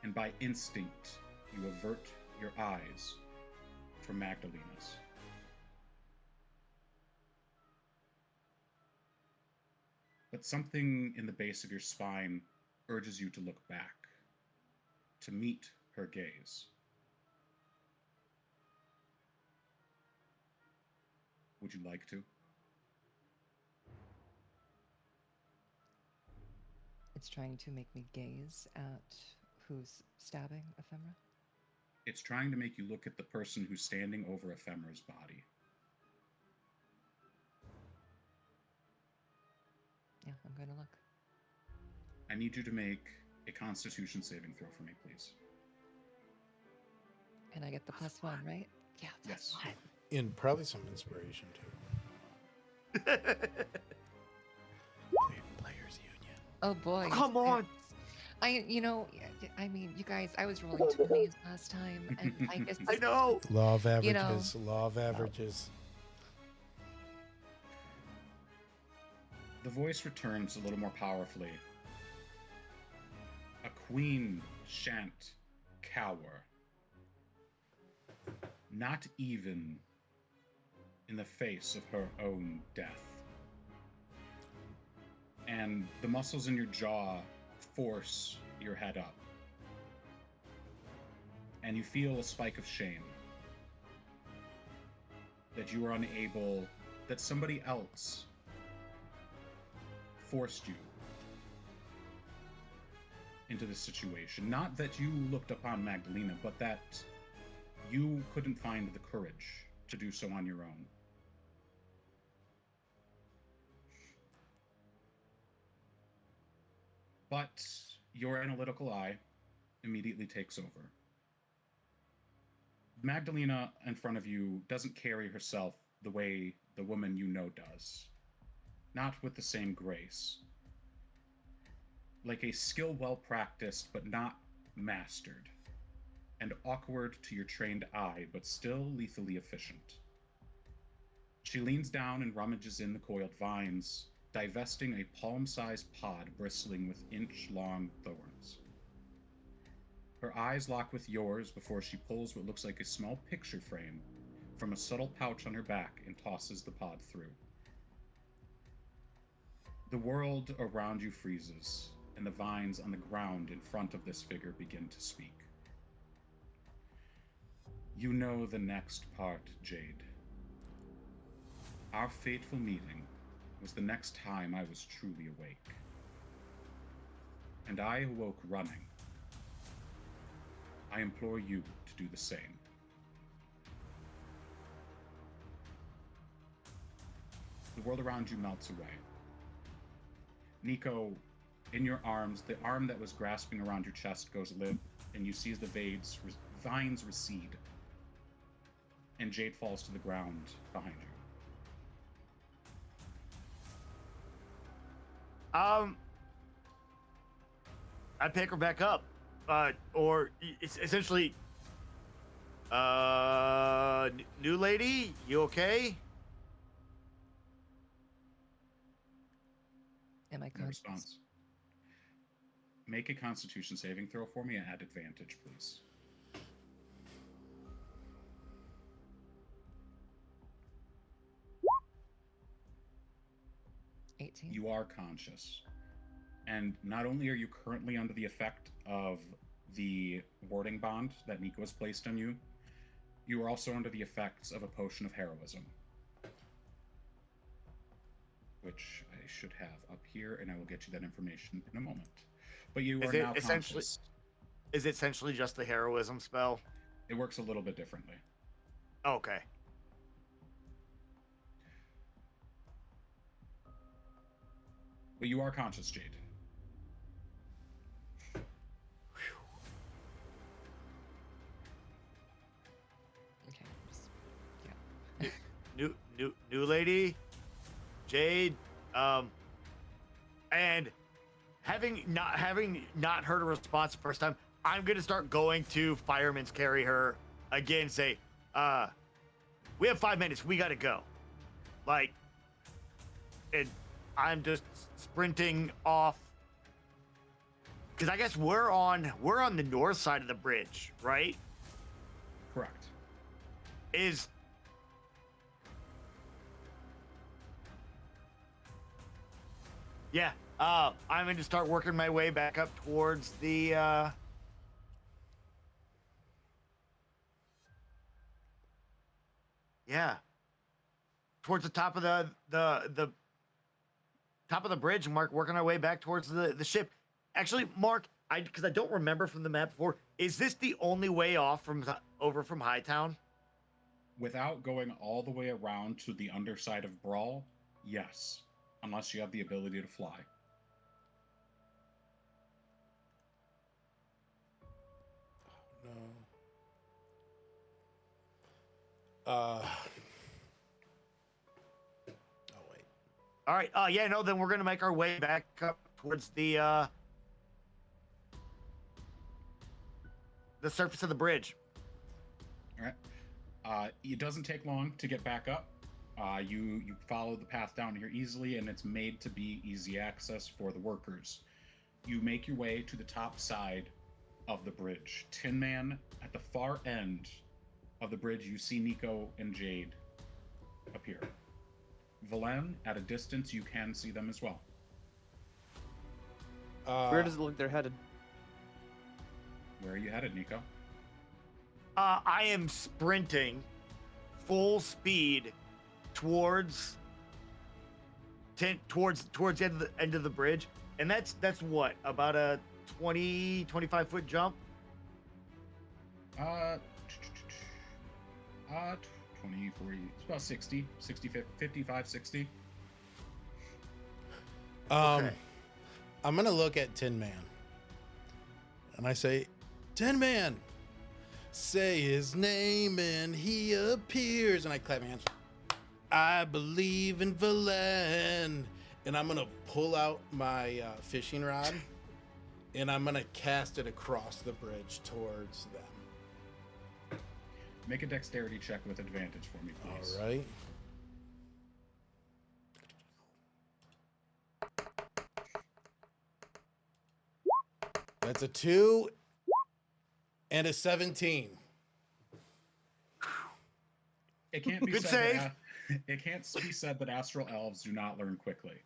And by instinct, you avert your eyes from Magdalena's. But something in the base of your spine urges you to look back, to meet her gaze. Would you like to? It's trying to make me gaze at who's stabbing Ephemera. It's trying to make you look at the person who's standing over Ephemera's body. Yeah, I'm going to look. I need you to make a Constitution saving throw for me, please. And I get the +1, right? Yeah, Yes. +1. And probably some inspiration too. Players Union. Oh boy. Come on. I mean, you guys, I was rolling 20s last time, and I guess I know. Law of You know. averages. Law of averages. The voice returns a little more powerfully. A queen shan't cower. Not even in the face of her own death. And the muscles in your jaw force your head up. And you feel a spike of shame that you are unable, that somebody else forced you into the situation. Not that you looked upon Magdalena, but that you couldn't find the courage to do so on your own. But your analytical eye immediately takes over. Magdalena in front of you doesn't carry herself the way the woman you know does. Not with the same grace. Like a skill well practiced but not mastered. And awkward to your trained eye, but still lethally efficient. She leans down and rummages in the coiled vines, divesting a palm-sized pod bristling with inch-long thorns. Her eyes lock with yours before she pulls what looks like a small picture frame from a subtle pouch on her back and tosses the pod through. The world around you freezes, and the vines on the ground in front of this figure begin to speak. You know the next part, Jade. Our fateful meeting was the next time I was truly awake. And I awoke running. I implore you to do the same. The world around you melts away. Nico, in your arms, the arm that was grasping around your chest goes limp, and you see as the vines recede. And Jade falls to the ground behind you. I pick her back up, or it's essentially, new lady, you okay? Am I No conscious? response. Make a Constitution saving throw for me and add advantage, please. You are conscious. And not only are you currently under the effect of the warding bond that Nico has placed on you, you are also under the effects of a potion of heroism, which I should have up here, and I will get you that information in a moment. But you are now conscious. Is it essentially just the heroism spell? It works a little bit differently. Okay. But you are conscious, Jade. Okay. Yeah. New lady, Jade, and having not heard a response the first time, I'm gonna start going to fireman's carry her again and say, we have 5 minutes, we gotta go. Like, and I'm just sprinting off, because I guess we're on the north side of the bridge, right? Correct. Yeah, I'm going to start working my way back up towards the, towards the top of the top of the bridge, and working our way back towards the ship. Actually, Mark, because I don't remember from the map before, is this the only way off over from Hightown? Without going all the way around to the underside of Brawl, yes. Unless you have the ability to fly. No. Oh wait. All right. Yeah. No. Then we're gonna make our way back up towards the surface of the bridge. All right. It doesn't take long to get back up. You follow the path down here easily, and it's made to be easy access for the workers. You make your way to the top side of the bridge. Tin Man, at the far end of the bridge, you see Nico and Jade appear. Valen, at a distance, you can see them as well. Where does it look they're headed? Where are you headed, Nico? I am sprinting full speed towards the end of the bridge, and that's what, about a 25 foot jump? 20, 40, it's about 60, 55, 60. Okay. I'm gonna look at Tin Man, and I say, Tin Man, say his name and he appears, and I clap my hands. I believe in Valen, and I'm gonna pull out my fishing rod, and I'm gonna cast it across the bridge towards them. Make a dexterity check with advantage for me, please. All right. That's a 2 and a 17. It can't be Good said save. that it can't be said that astral elves do not learn quickly.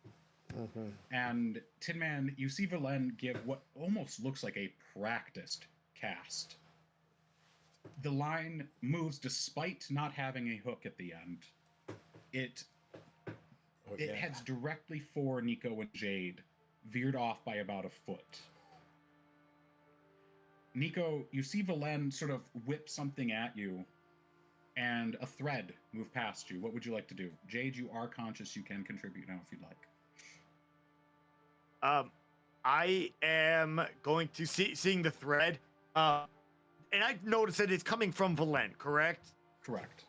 And Tin Man, you see Valen give what almost looks like a practiced cast. The line moves despite not having a hook at the end. It heads directly for Nico and Jade, veered off by about a foot. Nico, you see Valen sort of whip something at you, and a thread move past you. What would you like to do? Jade, you are conscious. You can contribute now if you'd like. I am going to seeing the thread, and I noticed that it's coming from Valen, correct? Correct.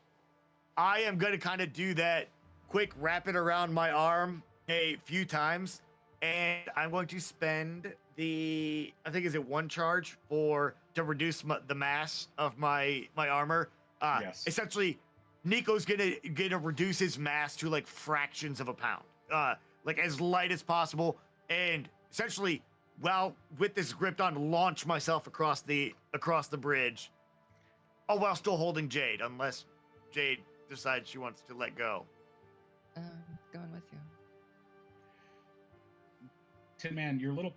I am going to kind of do that quick, wrap it around my arm a few times, and I'm going to spend I think is it 1 charge to reduce the mass of my armor. Yes. Essentially, Nico's gonna reduce his mass to like fractions of a pound, like as light as possible, and essentially, with this grip on, launch myself across the bridge. Oh, while still holding Jade, unless Jade decides she wants to let go. Going with you. Tin Man, you're a little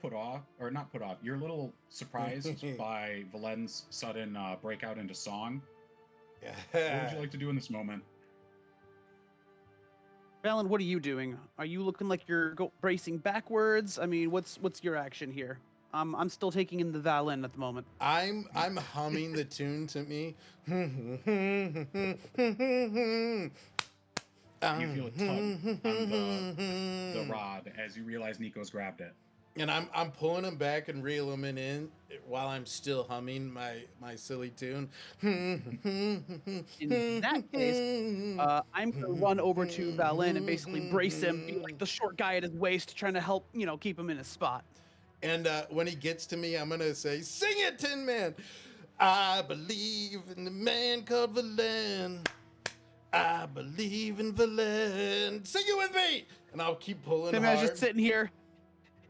you're a little surprised by Valen's sudden breakout into song. What would you like to do in this moment? Valen, what are you doing? Are you looking like you're bracing backwards? I mean, what's your action here? I'm still taking in the Valen at the moment. I'm humming the tune to me. You feel a tug on the rod as you realize Nico's grabbed it. And I'm pulling him back and reeling him in while I'm still humming my silly tune. In that case, I'm gonna run over to Valen and basically brace him, be like the short guy at his waist, trying to help, keep him in his spot. And when he gets to me, I'm gonna say, "Sing it, Tin Man! I believe in the man called Valen. I believe in Valen. Sing it with me!" And I'll keep pulling Tin hard. Man's just sitting here,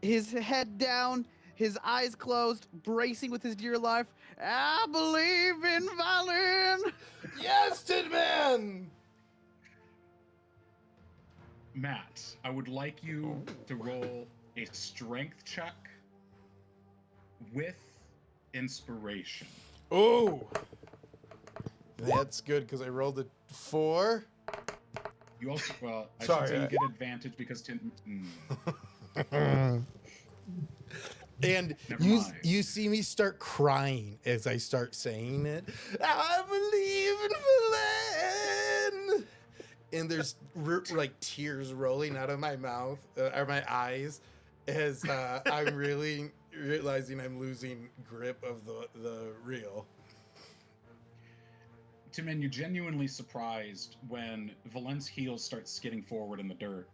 his head down, his eyes closed, bracing with his dear life. I believe in Valen. Yes, Tin Man! Matt, I would like you to roll a strength check with inspiration. Oh, that's good because I rolled a 4. You also, I Sorry, should say you I- get advantage because And Never you mind. you see me start crying as I start saying it. I believe in Valen. And there's like tears rolling out of my mouth or my eyes as I'm really realizing I'm losing grip of the reel. Timin, you're genuinely surprised when Valen's heels start skidding forward in the dirt.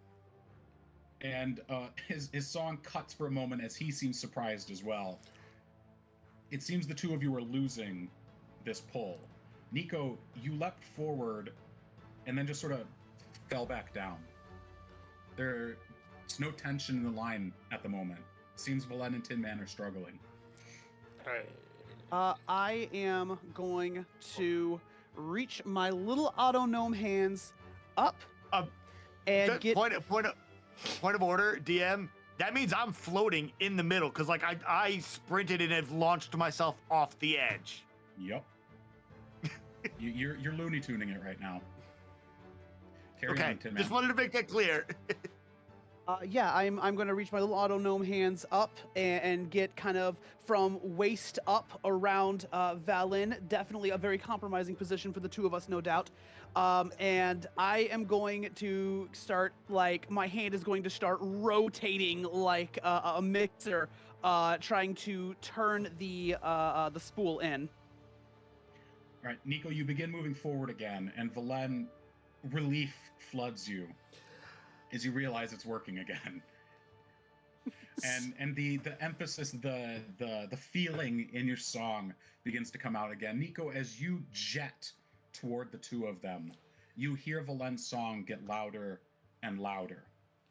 And his song cuts for a moment as he seems surprised as well. It seems the two of you are losing this pull. Nico, you leapt forward and then just sort of fell back down. There's no tension in the line at the moment. Seems Valen and Tin Man are struggling. I am going to reach my little auto gnome hands up and Just get. point of order, DM. That means I'm floating in the middle because like I sprinted and have launched myself off the edge. Yep. You're Looney Tuning it right now. Carry Okay, on, Tin Man. just wanted to make that clear. Yeah, I'm going to reach my little auto gnome hands up and get kind of from waist up around Valin. Definitely a very compromising position for the two of us, no doubt. And I am going to start, like, my hand is going to start rotating like a mixer, trying to turn the spool in. All right, Nico, you begin moving forward again, and Valen, relief floods you as you realize it's working again. And the emphasis, the feeling in your song begins to come out again. Nico, as you jet toward the two of them, you hear Valen's song get louder and louder.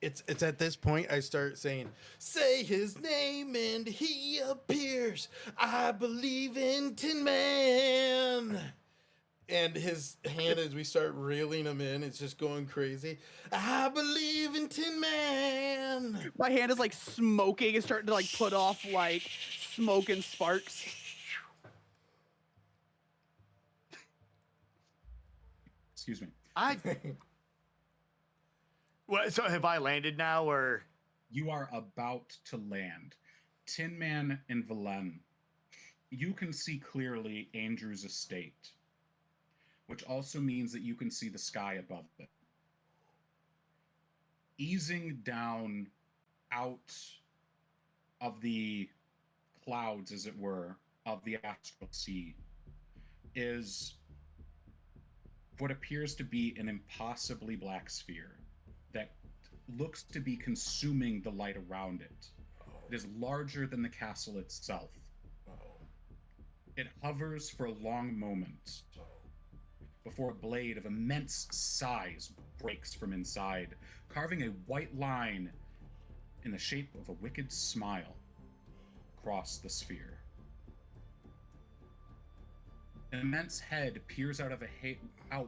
It's at this point I start saying, "Say his name and he appears. I believe in Tin Man." And his hand, as we start reeling him in, it's just going crazy. I believe in Tin Man. My hand is like smoking and starting to like put off like smoke and sparks. Excuse me. What? So have I landed now, or You are about to land. Tin Man and Valen, you can see clearly Andrew's estate, which also means that you can see the sky above it. Easing down out of the clouds, as it were, of the astral sea is what appears to be an impossibly black sphere that looks to be consuming the light around it. It is larger than the castle itself. It hovers for a long moment before a blade of immense size breaks from inside, carving a white line in the shape of a wicked smile across the sphere. An immense head peers out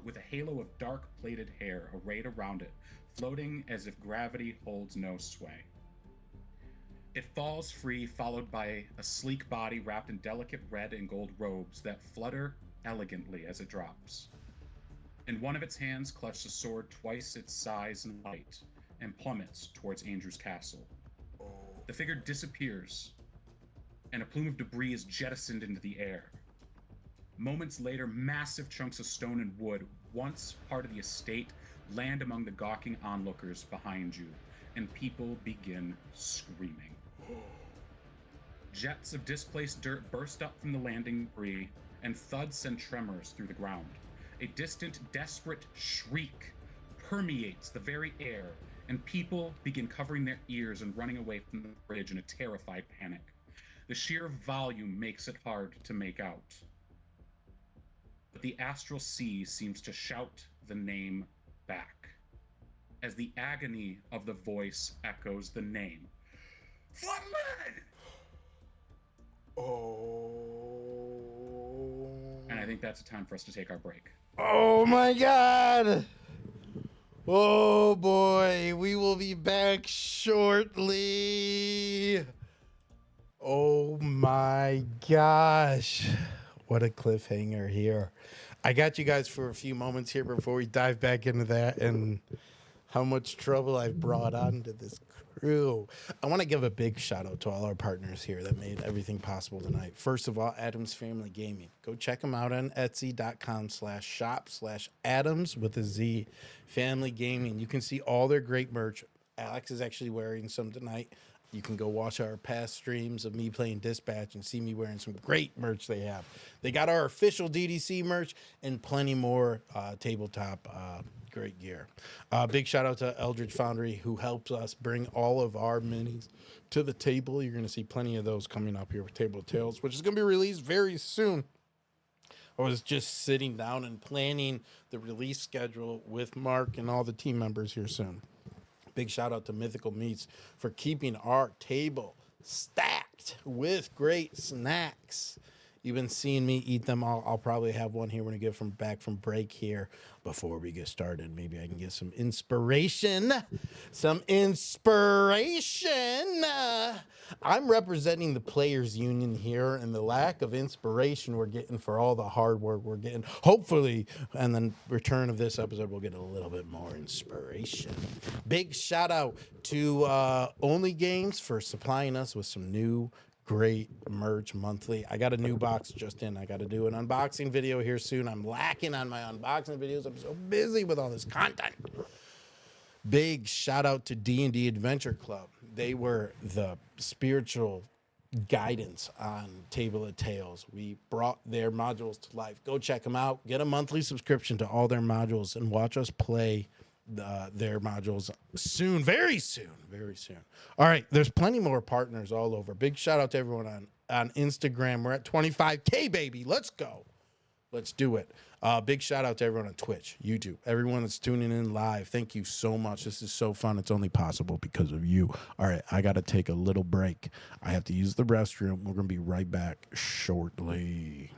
with a halo of dark plaited hair arrayed around it, floating as if gravity holds no sway. It falls free, followed by a sleek body wrapped in delicate red and gold robes that flutter elegantly as it drops. In one of its hands clutches a sword twice its size and height, and plummets towards Andrew's castle. The figure disappears, and a plume of debris is jettisoned into the air. Moments later, massive chunks of stone and wood, once part of the estate, land among the gawking onlookers behind you, and people begin screaming. Jets of displaced dirt burst up from the landing debris, and thuds send tremors through the ground. A distant, desperate shriek permeates the very air, and people begin covering their ears and running away from the bridge in a terrified panic. The sheer volume makes it hard to make out. But the astral sea seems to shout the name back, as the agony of the voice echoes the name. Flatland! And I think that's a time for us to take our break. Oh my God. Oh boy, we will be back shortly. Oh my gosh. What a cliffhanger here. I got you guys for a few moments here before we dive back into that and how much trouble I've brought onto this crew. I want to give a big shout out to all our partners here that made everything possible tonight. First of all, Adams Family Gaming. Go check them out on etsy.com/shop/Adams with a Z Family Gaming. You can see all their great merch. Alex is actually wearing some tonight. You can go watch our past streams of me playing Dispatch and see me wearing some great merch they have. They got our official DDC merch and plenty more tabletop great gear. Big shout out to Eldritch Foundry, who helps us bring all of our minis to the table. You're going to see plenty of those coming up here with Table Tales, which is going to be released very soon. I was just sitting down and planning the release schedule with Mark and all the team members here soon. Big shout out to Mythical Meats for keeping our table stacked with great snacks. You've been seeing me eat them. I'll probably have one here when I get back from break here. Before we get started, maybe I can get some inspiration. I'm representing the players union here, and the lack of inspiration we're getting for all the hard work we're getting. Hopefully, and then return of this episode, we'll get a little bit more inspiration. Big shout out to Only Games for supplying us with some new great merch monthly. I got a new box just in. I got to do an unboxing video here soon. I'm lacking on my unboxing videos. I'm so busy with all this content. Big shout out to D&D Adventure Club. They were the spiritual guidance on Table of Tales. We brought their modules to life. Go check them out. Get a monthly subscription to all their modules and watch us play their modules soon, very soon. All right, there's plenty more partners all over. Big shout out to everyone on Instagram. We're at 25K, baby. Let's go. Let's do it. Big shout out to everyone on Twitch, YouTube, everyone that's tuning in live. Thank you so much. This is so fun. It's only possible because of you. All right, I got to take a little break. I have to use the restroom. We're going to be right back shortly.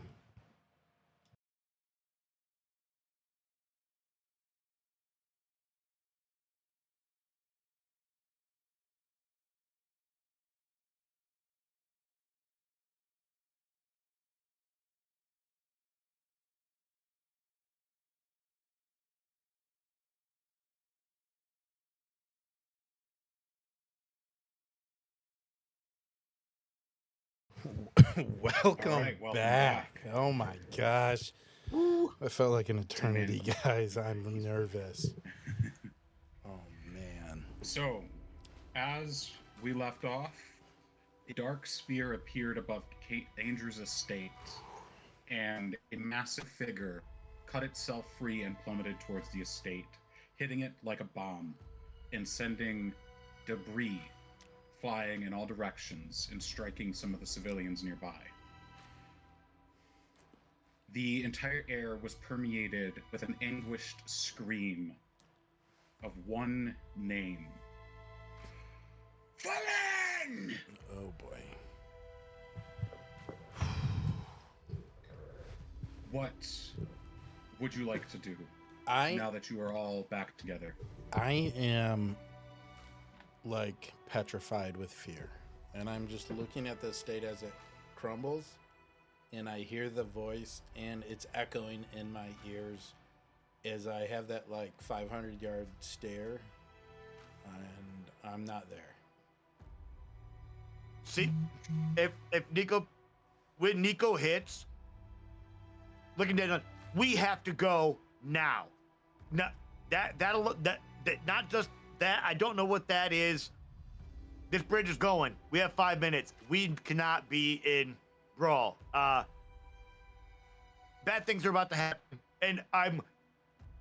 Welcome back. Oh my gosh. I felt like an eternity, guys. I'm nervous. Oh man. So, as we left off, a dark sphere appeared above Kate Danger's estate, and a massive figure cut itself free and plummeted towards the estate, hitting it like a bomb and sending debris flying in all directions and striking some of the civilians nearby. The entire air was permeated with an anguished scream of one name. Fallen! Oh boy. What would you like to do now that you are all back together? I am like petrified with fear, and I'm just looking at the state as it crumbles, and I hear the voice and it's echoing in my ears as I have that like 500-yard stare, and I'm not there. See, if Nico, when Nico hits, looking at it, we have to go now. No, that not just that. I don't know what that is. This bridge is going. We have 5 minutes. We cannot be in brawl. Bad things are about to happen, and I'm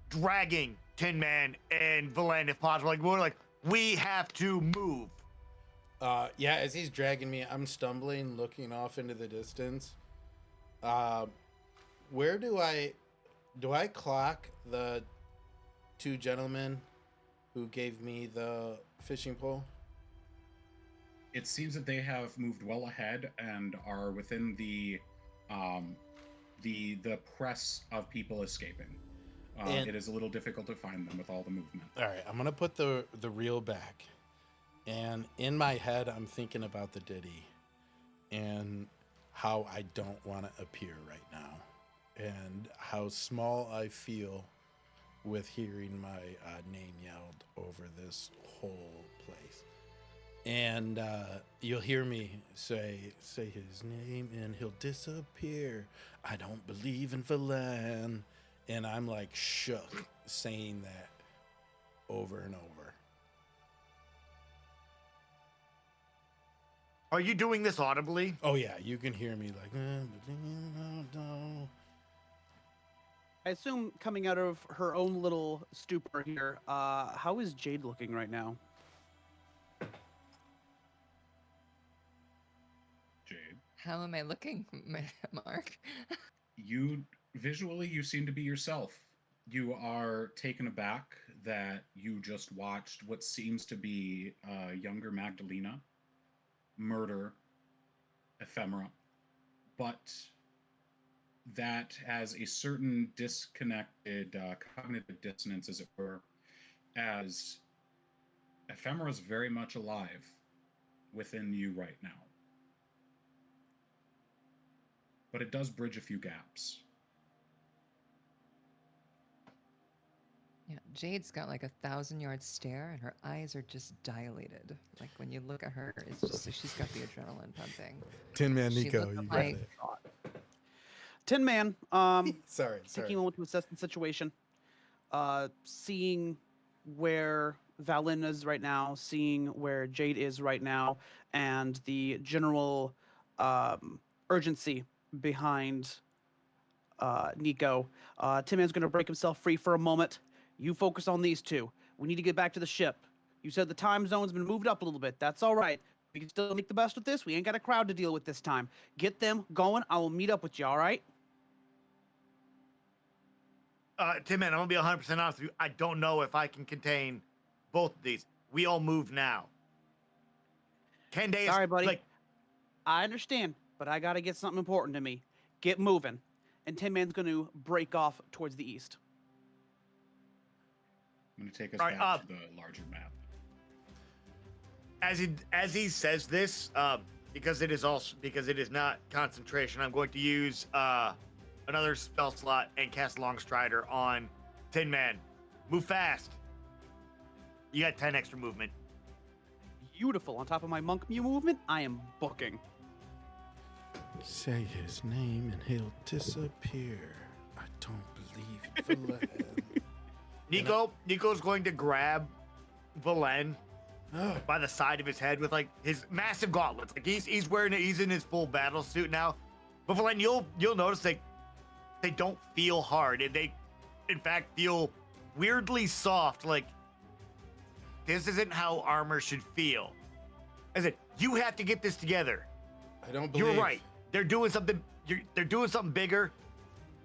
dragging Tin Man and Valen if possible. Like we're like, we have to move. Yeah, as he's dragging me, I'm stumbling, looking off into the distance. Where do I clock the two gentlemen who gave me the fishing pole? It seems that they have moved well ahead and are within the press of people escaping. It is a little difficult to find them with all the movement. All right, I'm gonna put the reel back, and in my head, I'm thinking about the ditty and how I don't want to appear right now, and how small I feel with hearing my name yelled over this whole place. And you'll hear me say his name and he'll disappear. I don't believe in Valen. And I'm like shook saying that over and over. Are you doing this audibly? Oh yeah, you can hear me like. I assume coming out of her own little stupor here, how is Jade looking right now? Jade, How am I looking, Mark? you seem to be yourself. You are taken aback that you just watched what seems to be younger Magdalena murder Ephemera, but that has a certain disconnected cognitive dissonance, as it were, as ephemera is very much alive within you right now. But it does bridge a few gaps. Yeah, Jade's got like 1,000-yard stare, and her eyes are just dilated. Like when you look at her, it's just she's got the adrenaline pumping. Tin Man She Nico, looked you got like- it. Tin Man, Sorry. taking a moment to assess the situation, seeing where Valen is right now, seeing where Jade is right now, and the general urgency behind Nico. Tin Man's going to break himself free for a moment. You focus on these two. We need to get back to the ship. You said the time zone's been moved up a little bit. That's all right. We can still make the best of this. We ain't got a crowd to deal with this time. Get them going. I will meet up with you, all right? Tim, man, I'm gonna be 100% honest with you. I don't know if I can contain both of these. We all move now. Candace, Sorry, buddy. Like, I understand, but I got to get something important to me. Get moving. And Tin Man's going to break off towards the east. I'm going to take us All right, back to the larger map. as he says this, because it is not concentration, I'm going to use another spell slot and cast Long Strider on Tin Man. Move fast. You got 10 extra movement. Beautiful. On top of my monk movement, I am booking. Say his name and he'll disappear. I don't believe Valen. Nico's going to grab Valen by the side of his head with like his massive gauntlets. Like he's wearing it. He's in his full battle suit now. But Valen, you'll notice they don't feel hard, and they, in fact, feel weirdly soft. Like this isn't how armor should feel. I said, you have to get this together. I don't believe. You're right. They're doing something. They're doing something bigger.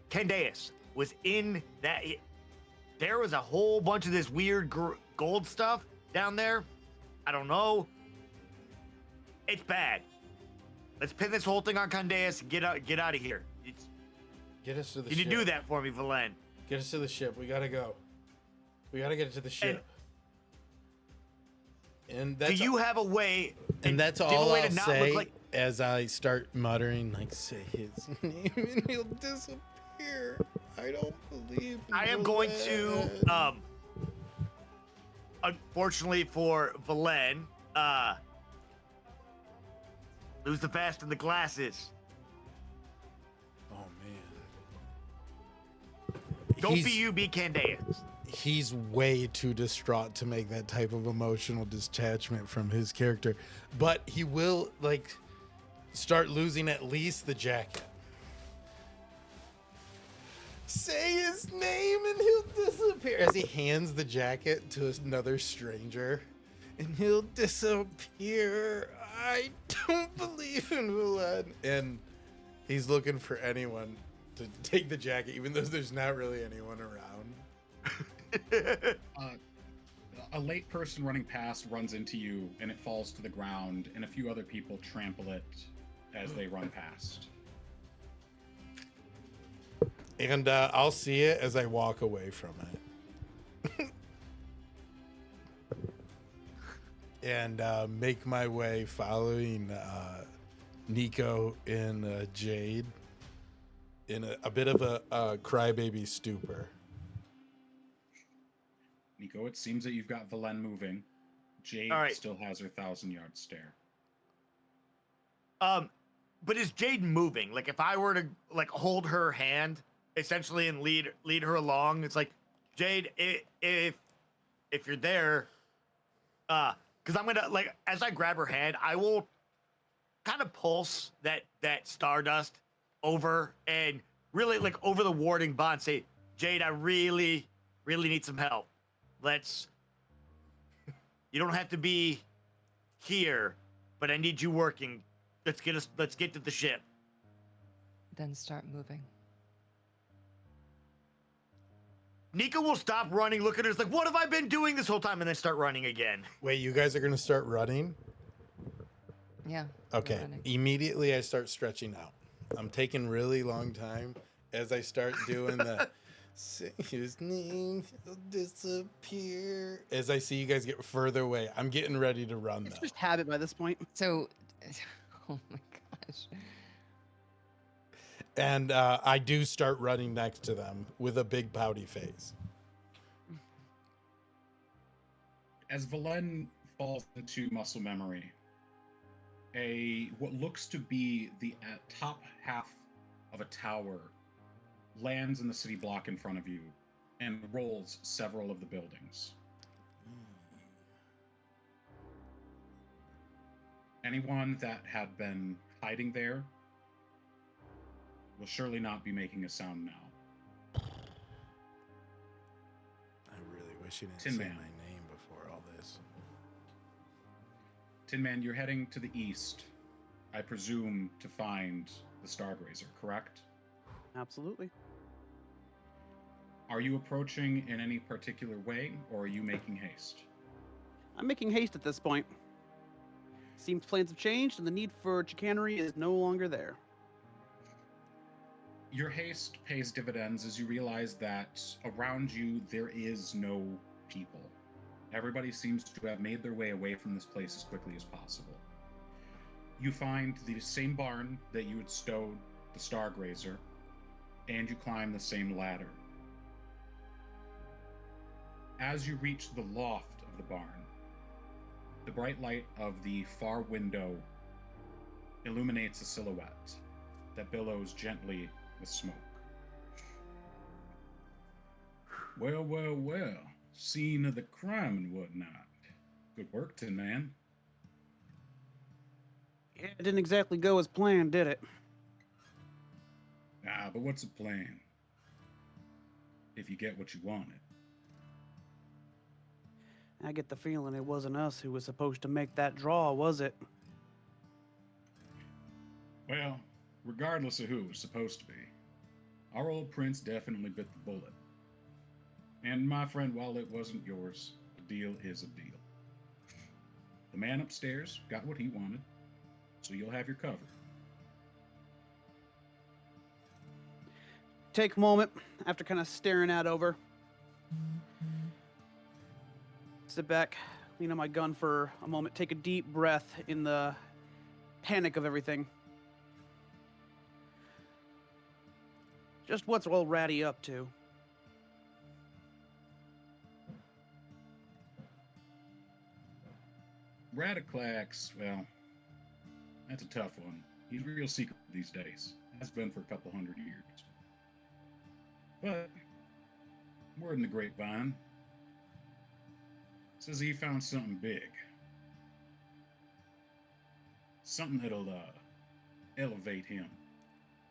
Candace was in that. There was a whole bunch of this weird gold stuff down there. I don't know. It's bad. Let's pin this whole thing on Candace. Get out of here. Get us to the Can ship. you do that for me, Valen? Get us to the ship. We gotta go. We gotta get to the ship. And that's Do you have a way? and that's do you have a all way I'll to not say look like- as I start muttering, like, say his name and he'll disappear. I don't believe. I am going to, Valen. Unfortunately for Valen, lose the fast and the glasses. Oh man. Don't be you, be Candace. He's way too distraught to make that type of emotional detachment from his character, but he will like start losing at least the jacket. Say his name and he'll disappear as he hands the jacket to another stranger, and he'll disappear. I don't believe in Valen. And he's looking for anyone to take the jacket, even though there's not really anyone around. A late person running past runs into you, and it falls to the ground, and a few other people trample it as they run past. And I'll see it as I walk away from it. And make my way following Nico and Jade in a bit of a crybaby stupor. Nico, it seems that you've got Valen moving. Jade All right. still has her 1,000-yard stare. But is Jade moving? Like if I were to like hold her hand essentially and lead her along, it's like, Jade, if you're there, because I'm gonna like as I grab her hand, I will kind of pulse that stardust over and really like over the warding bond. Say, Jade, I really need some help. You don't have to be here, but I need you working. Let's get to the ship. Then start moving. Nico will stop running, look at her, it's like, what have I been doing this whole time? And then start running again. Wait, you guys are gonna start running? Yeah. we're Okay. running. Immediately I start stretching out. I'm taking really long time as I start doing the say his name, he'll disappear. As I see you guys get further away, I'm getting ready to run It's though. just habit by this point. So, oh my gosh. And I do start running next to them with a big pouty face. As Valen falls into muscle memory, what looks to be the top half of a tower lands in the city block in front of you and rolls several of the buildings. Anyone that had been hiding there will surely not be making a sound now. I really wish you didn't Tin say Man. my name before all this. Tin Man, you're heading to the east, I presume, to find the Stargrazer, correct? Absolutely. Are you approaching in any particular way, or are you making haste? I'm making haste at this point. Seems plans have changed and the need for chicanery is no longer there. Your haste pays dividends as you realize that around you there is no people. Everybody seems to have made their way away from this place as quickly as possible. You find the same barn that you had stowed the Stargrazer, and you climb the same ladder. As you reach the loft of the barn, the bright light of the far window illuminates a silhouette that billows gently with smoke. Well, well, well. Scene of the crime and whatnot. Good work, Tin Man. Yeah, it didn't exactly go as planned, did it? Ah, but what's the plan? If you get what you wanted. I get the feeling it wasn't us who was supposed to make that draw, was it? Well, regardless of who it was supposed to be, our old prince definitely bit the bullet. And my friend, while it wasn't yours, a deal is a deal. The man upstairs got what he wanted, so you'll have your cover. Take a moment after kind of staring out over. Sit back, lean on my gun for a moment, take a deep breath in the panic of everything. Just what's old Ratty up to? Radiclax, well, that's a tough one. He's real secret these days. Has been for a couple 100 years. But, word in the grapevine says he found something big. Something that'll elevate him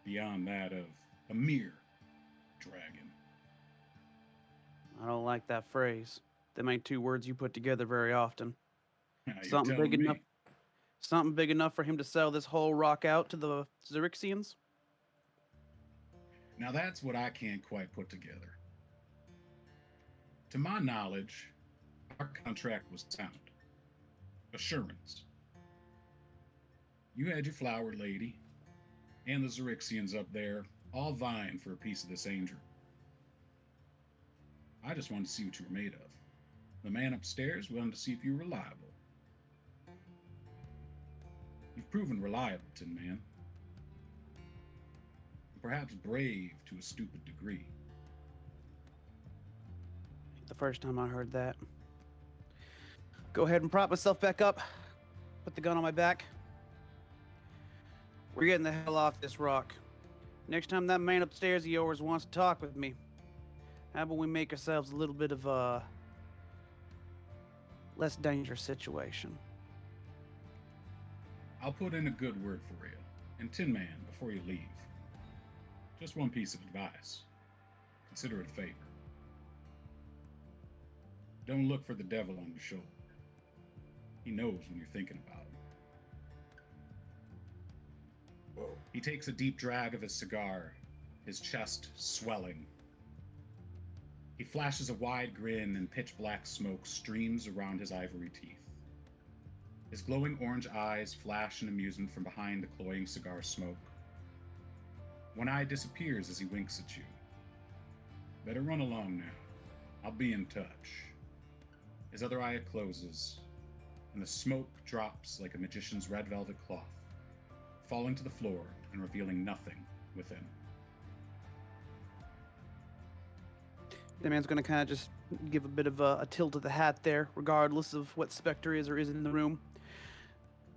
beyond that of a mere dragon. I don't like that phrase. Them ain't two words you put together very often. Now, you're Something telling big me. enough. Something big enough for him to sell this whole rock out to the Xerixians? Now that's what I can't quite put together. To my knowledge, our contract was sound. Assurance. You had your flower lady and the Xerixians up there all vying for a piece of this angel. I just wanted to see what you were made of. The man upstairs wanted to see if you were reliable. You've proven reliable, Tin Man. Perhaps brave to a stupid degree. The first time I heard that. Go ahead and prop myself back up. Put the gun on my back. We're getting the hell off this rock. Next time that man upstairs of yours wants to talk with me, how about we make ourselves a little bit of a less dangerous situation? I'll put in a good word for you. And Tin Man, before you leave, just one piece of advice. Consider it a favor. Don't look for the devil on your shoulder. He knows when you're thinking about him. Whoa. He takes a deep drag of his cigar, his chest swelling. He flashes a wide grin and pitch black smoke streams around his ivory teeth. His glowing orange eyes flash in amusement from behind the cloying cigar smoke. One eye disappears as he winks at you. Better run along now. I'll be in touch. His other eye closes, and the smoke drops like a magician's red velvet cloth, falling to the floor and revealing nothing within. The man's going to kind of just give a bit of a tilt of the hat there, regardless of what Spectre is or isn't in the room.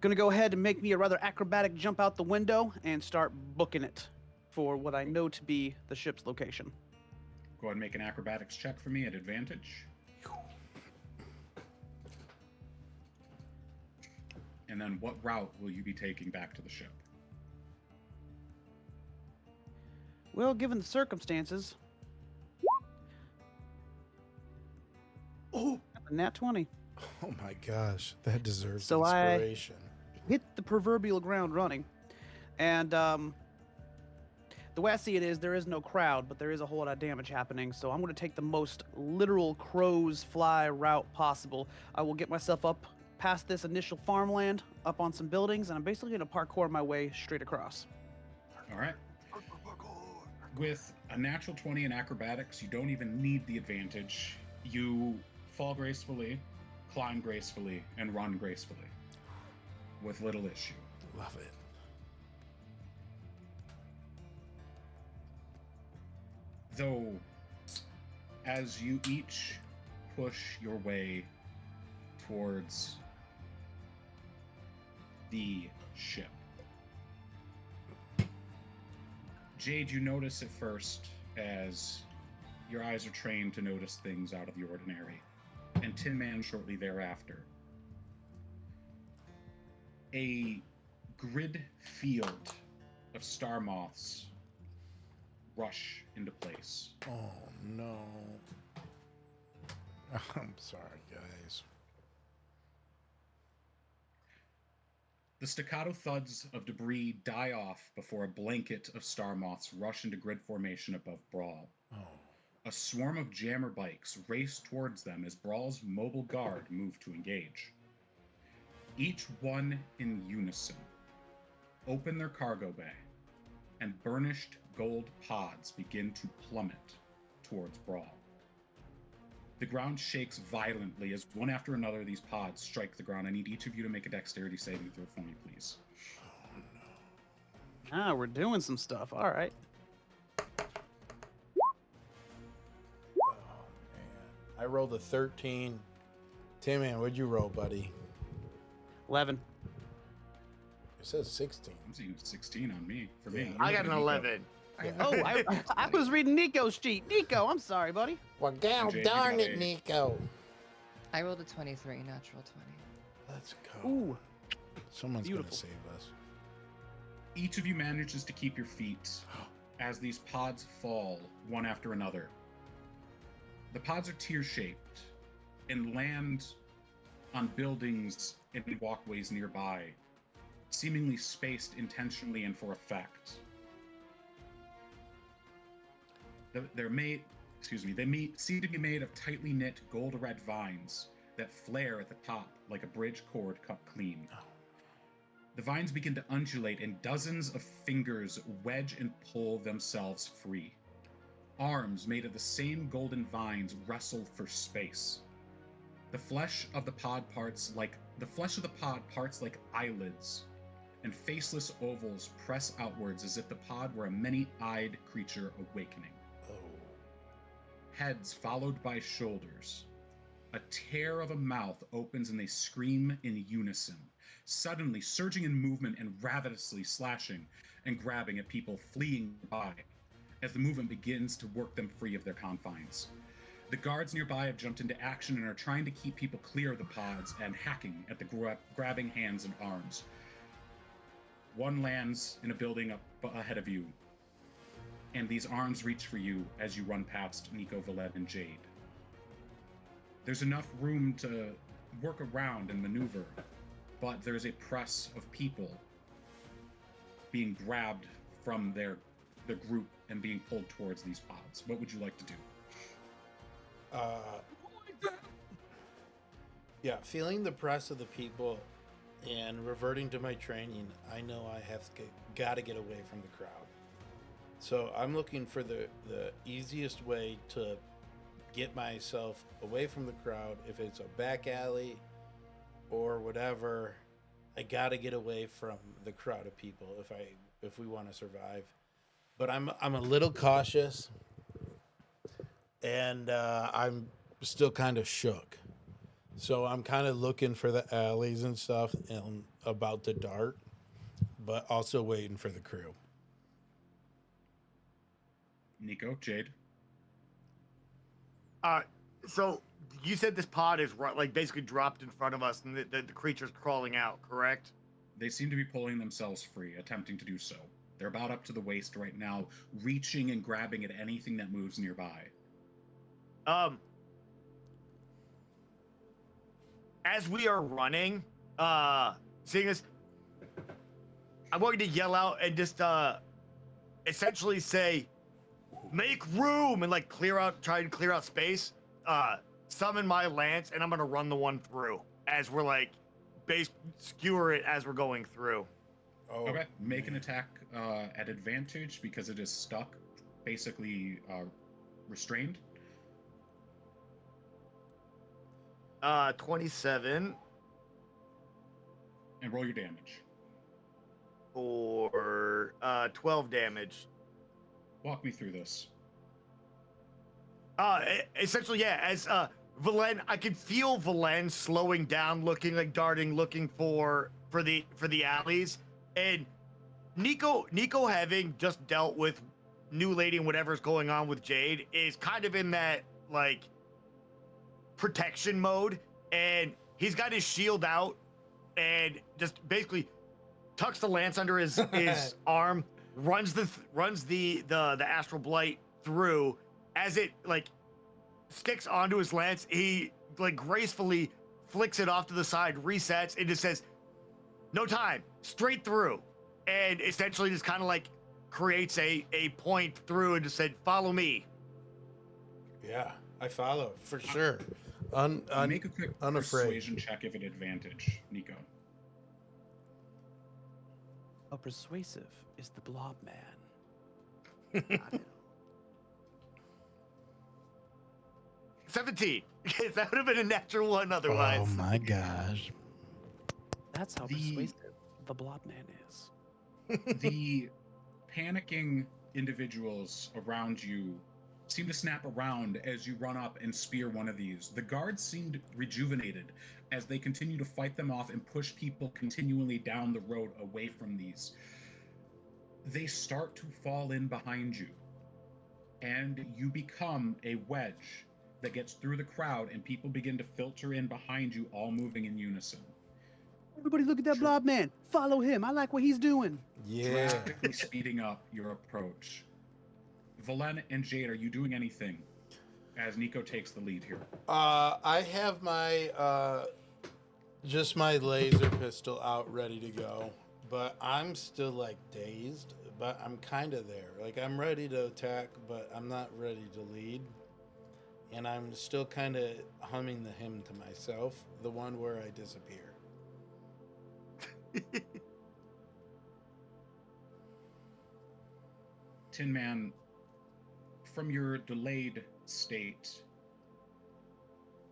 Going to go ahead and make me a rather acrobatic jump out the window and start booking it for what I know to be the ship's location. Go ahead and make an acrobatics check for me at advantage. And then what route will you be taking back to the ship? Well, given the circumstances... Oh, a nat 20. oh my gosh, that deserves So inspiration. Hit the proverbial ground running. And the way I see it is there is no crowd, but there is a whole lot of damage happening. So I'm going to take the most literal crow's fly route possible. I will get myself up past this initial farmland, up on some buildings, and I'm basically going to parkour my way straight across. All right. With a natural 20 in acrobatics, you don't even need the advantage. You fall gracefully, climb gracefully, and run gracefully with little issue. Love it. Though, as you each push your way towards the ship, Jade, you notice at first, as your eyes are trained to notice things out of the ordinary, and Tin Man shortly thereafter, a grid field of star moths rush into place. Oh no. I'm sorry, guys. The staccato thuds of debris die off before a blanket of star moths rush into grid formation above Brawl. Oh. A swarm of jammer bikes race towards them as Brawl's mobile guard move to engage. Each one in unison open their cargo bay, and burnished gold pods begin to plummet towards Brawl. The ground shakes violently as one after another these pods strike the ground. I need each of you to make a dexterity saving throw for me, please. Oh no. Ah, we're doing some stuff. All right. Oh man. I rolled a 13. Tim, man, what'd you roll, buddy? 11. It says 16. I'm seeing 16 on me. For me. I got an 11. Yeah. Oh, I was reading Nico's sheet. Nico, I'm sorry, buddy. Well, gal Jade, you darn got it, a- Nico. I rolled a 23, natural 20. Let's go. Ooh. Someone's Beautiful. gonna save us. Each of you manages to keep your feet as these pods fall one after another. The pods are tear-shaped and land on buildings and walkways nearby, seemingly spaced intentionally and for effect. They seem to be made of tightly knit gold-red vines that flare at the top like a bridge cord cut clean. The vines begin to undulate and dozens of fingers wedge and pull themselves free. Arms made of the same golden vines wrestle for space. The flesh of the pod parts like eyelids, and faceless ovals press outwards as if the pod were a many-eyed creature awakening. Oh. Heads followed by shoulders. A tear of a mouth opens and they scream in unison, suddenly surging in movement and ravenously slashing and grabbing at people fleeing by as the movement begins to work them free of their confines. The guards nearby have jumped into action and are trying to keep people clear of the pods and hacking at the grabbing hands and arms. One lands in a building up ahead of you, and these arms reach for you as you run past Nico, Valette, and Jade. There's enough room to work around and maneuver, but there's a press of people being grabbed from their group and being pulled towards these pods. What would you like to do? Yeah, feeling the press of the people and reverting to my training, I know I have got to get away from the crowd. So I'm looking for the easiest way to get myself away from the crowd. If it's a back alley or whatever, I gotta get away from the crowd of people if we want to survive. But I'm a little cautious, and I'm still kind of shook. So I'm kind of looking for the alleys and stuff, and about to dart, but also waiting for the crew. Nico, Jade. So you said this pod is like basically dropped in front of us, and the creature's crawling out, correct? They seem to be pulling themselves free, attempting to do so. They're about up to the waist right now, reaching and grabbing at anything that moves nearby. As we are running, seeing this, I'm going to yell out and just essentially say, "Make room!" and like try and clear out space. Summon my lance, and I'm gonna run the one through as we're like skewer it as we're going through. Oh, Okay, make an attack at advantage because it is stuck, basically restrained. 27 And roll your damage. for 12 damage. Walk me through this. Essentially, yeah. As Valen, I can feel Valen slowing down, looking like darting, looking for the alleys, and Nico having just dealt with New Lady and whatever's going on with Jade is kind of in that like protection mode, and he's got his shield out and just basically tucks the lance under his arm, runs the astral blight through. As it like sticks onto his lance, he like gracefully flicks it off to the side, resets, and just says, "No time, straight through," and essentially just kind of like creates a point through and just said, "Follow me." yeah, I follow for sure. Make a quick unafraid. persuasion check if at advantage, Nico. How persuasive is the blob man? 17. That would have been a natural one otherwise. Oh my gosh. That's how The- persuasive the blob man is. The panicking individuals around you seem to snap around as you run up and spear one of these. The guards seemed rejuvenated as they continue to fight them off and push people continually down the road away from these. They start to fall in behind you, and you become a wedge that gets through the crowd, and people begin to filter in behind you, all moving in unison. Everybody look at that blob man. Follow him. I like what he's doing. Yeah. Drastically speeding up your approach. Valen and Jade, are you doing anything as Nico takes the lead here? I have my just my laser pistol out ready to go, but I'm still like dazed, but I'm kind of there. Like I'm ready to attack, but I'm not ready to lead. And I'm still kind of humming the hymn to myself, the one where I disappear. Tin Man, from your delayed state,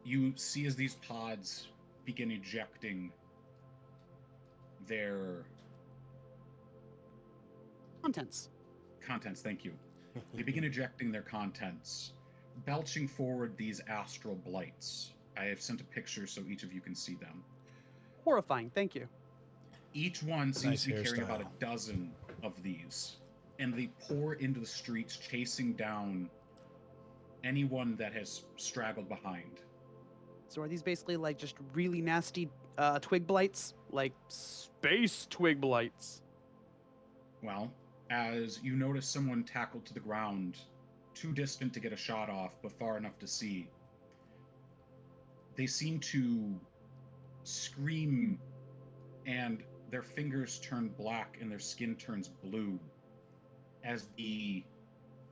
you see as these pods begin ejecting their Contents. contents. Thank you. They begin ejecting their contents, belching forward these astral blights. I have sent a picture so each of you can see them. Horrifying. Thank you. Each one seems Nice to be carrying about hairstyle. a dozen of these, and they pour into the streets, chasing down anyone that has straggled behind. So are these basically like just really nasty twig blights? Like space twig blights? Well, as you notice someone tackled to the ground, too distant to get a shot off, but far enough to see, they seem to scream, and their fingers turn black and their skin turns blue as the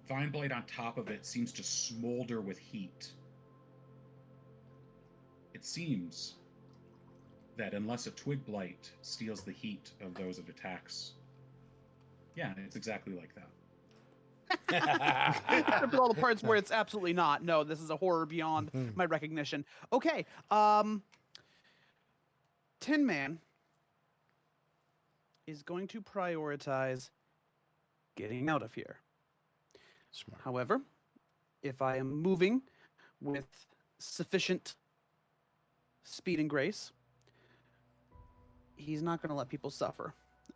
vine blade on top of it seems to smolder with heat. It seems that unless a twig blight steals the heat of those it attacks, yeah, it's exactly like that. Except for all the parts where it's absolutely not. No, this is a horror beyond my recognition. Okay, Tin Man is going to prioritize getting out of here. Smart. However, if I am moving with sufficient speed and grace, he's not going to let people suffer.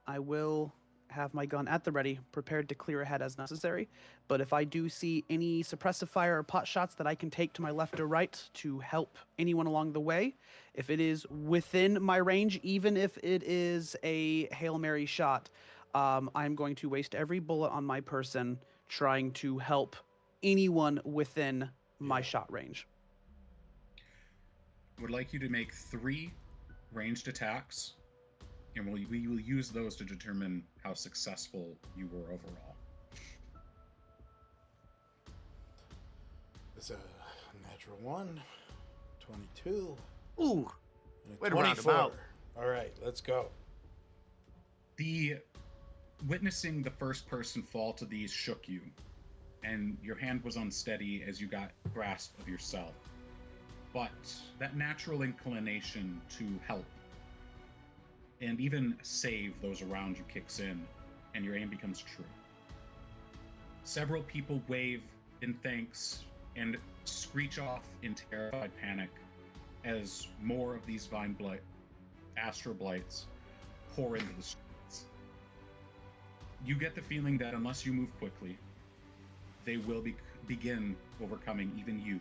I will have my gun at the ready, prepared to clear ahead as necessary. But if I do see any suppressive fire or pot shots that I can take to my left or right to help anyone along the way, if it is within my range, even if it is a Hail Mary shot, I'm going to waste every bullet on my person trying to help anyone within my shot range. Would like you to make 3 ranged attacks, and we will use those to determine how successful you were overall. It's a natural 1, 22, Ooh. and a Way to round 'em out. All right, let's go. The witnessing the first person fall to these shook you, and your hand was unsteady as you got grasp of yourself. But that natural inclination to help and even save those around you kicks in, and your aim becomes true. Several people wave in thanks and screech off in terrified panic as more of these astral blights pour into the streets. You get the feeling that unless you move quickly, they will begin overcoming even you.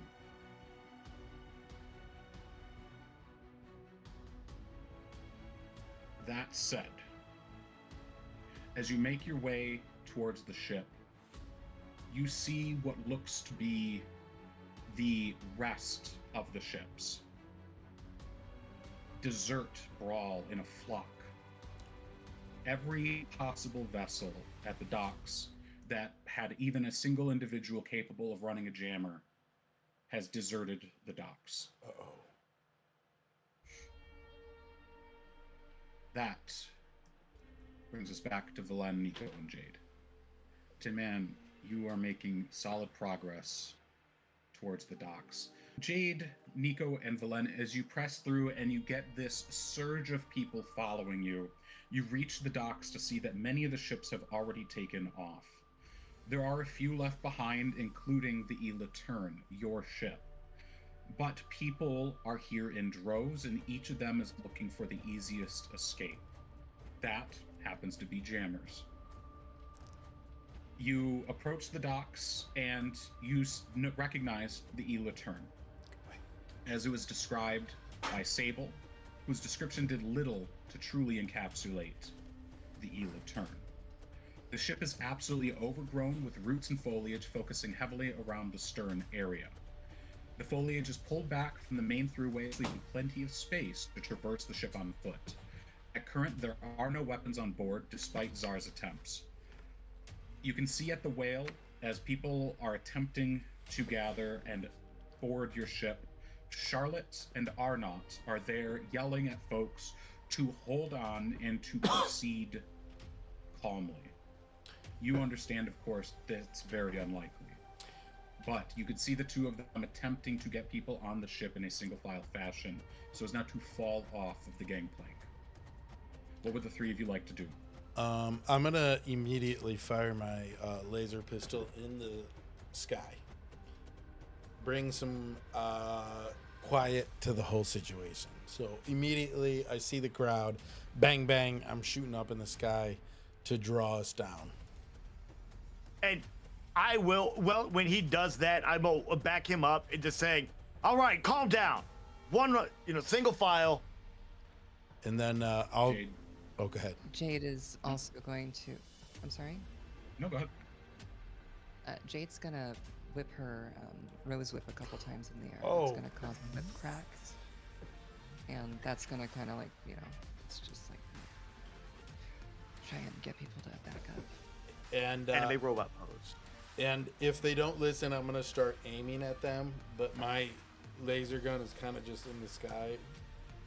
That said, as you make your way towards the ship, you see what looks to be the rest of the ships. Desert brawl in a flock. Every possible vessel at the docks that had even a single individual capable of running a jammer has deserted the docks. Uh-oh. That brings us back to Velen, Nico, and Jade. Tin Man, you are making solid progress towards the docks. Jade, Nico, and Velen, as you press through and you get this surge of people following you, you reach the docks to see that many of the ships have already taken off. There are a few left behind, including the Elatern, your ship. But people are here in droves, and each of them is looking for the easiest escape. That happens to be jammers. You approach the docks, and you recognize the Elatern, as it was described by Sable, whose description did little to truly encapsulate the Elatern. The ship is absolutely overgrown with roots and foliage, focusing heavily around the stern area. The foliage is pulled back from the main throughway, leaving plenty of space to traverse the ship on foot. At current, there are no weapons on board, despite Zar's attempts. You can see at the whale, as people are attempting to gather and board your ship, Charlotte and Arnott are there yelling at folks to hold on and to proceed calmly. You understand, of course, that it's very unlikely. But you could see the two of them attempting to get people on the ship in a single-file fashion, so as not to fall off of the gangplank. What would the three of you like to do? I'm gonna immediately fire my laser pistol in the sky. Bring some quiet to the whole situation. So immediately I see the crowd, bang bang, I'm shooting up in the sky to draw us down. And I will, well, when he does that, I will back him up into saying, all right, calm down. One, single file. And then I'll... Jade. Oh, go ahead. Jade is also going to. I'm sorry? No, go ahead. Jade's gonna whip her rose whip a couple times in the air. Oh. It's gonna cause a whip cracks. And that's gonna kind of like, it's just like try and get people to back up. And Anime robot pose. And if they don't listen, I'm gonna start aiming at them. But my laser gun is kind of just in the sky.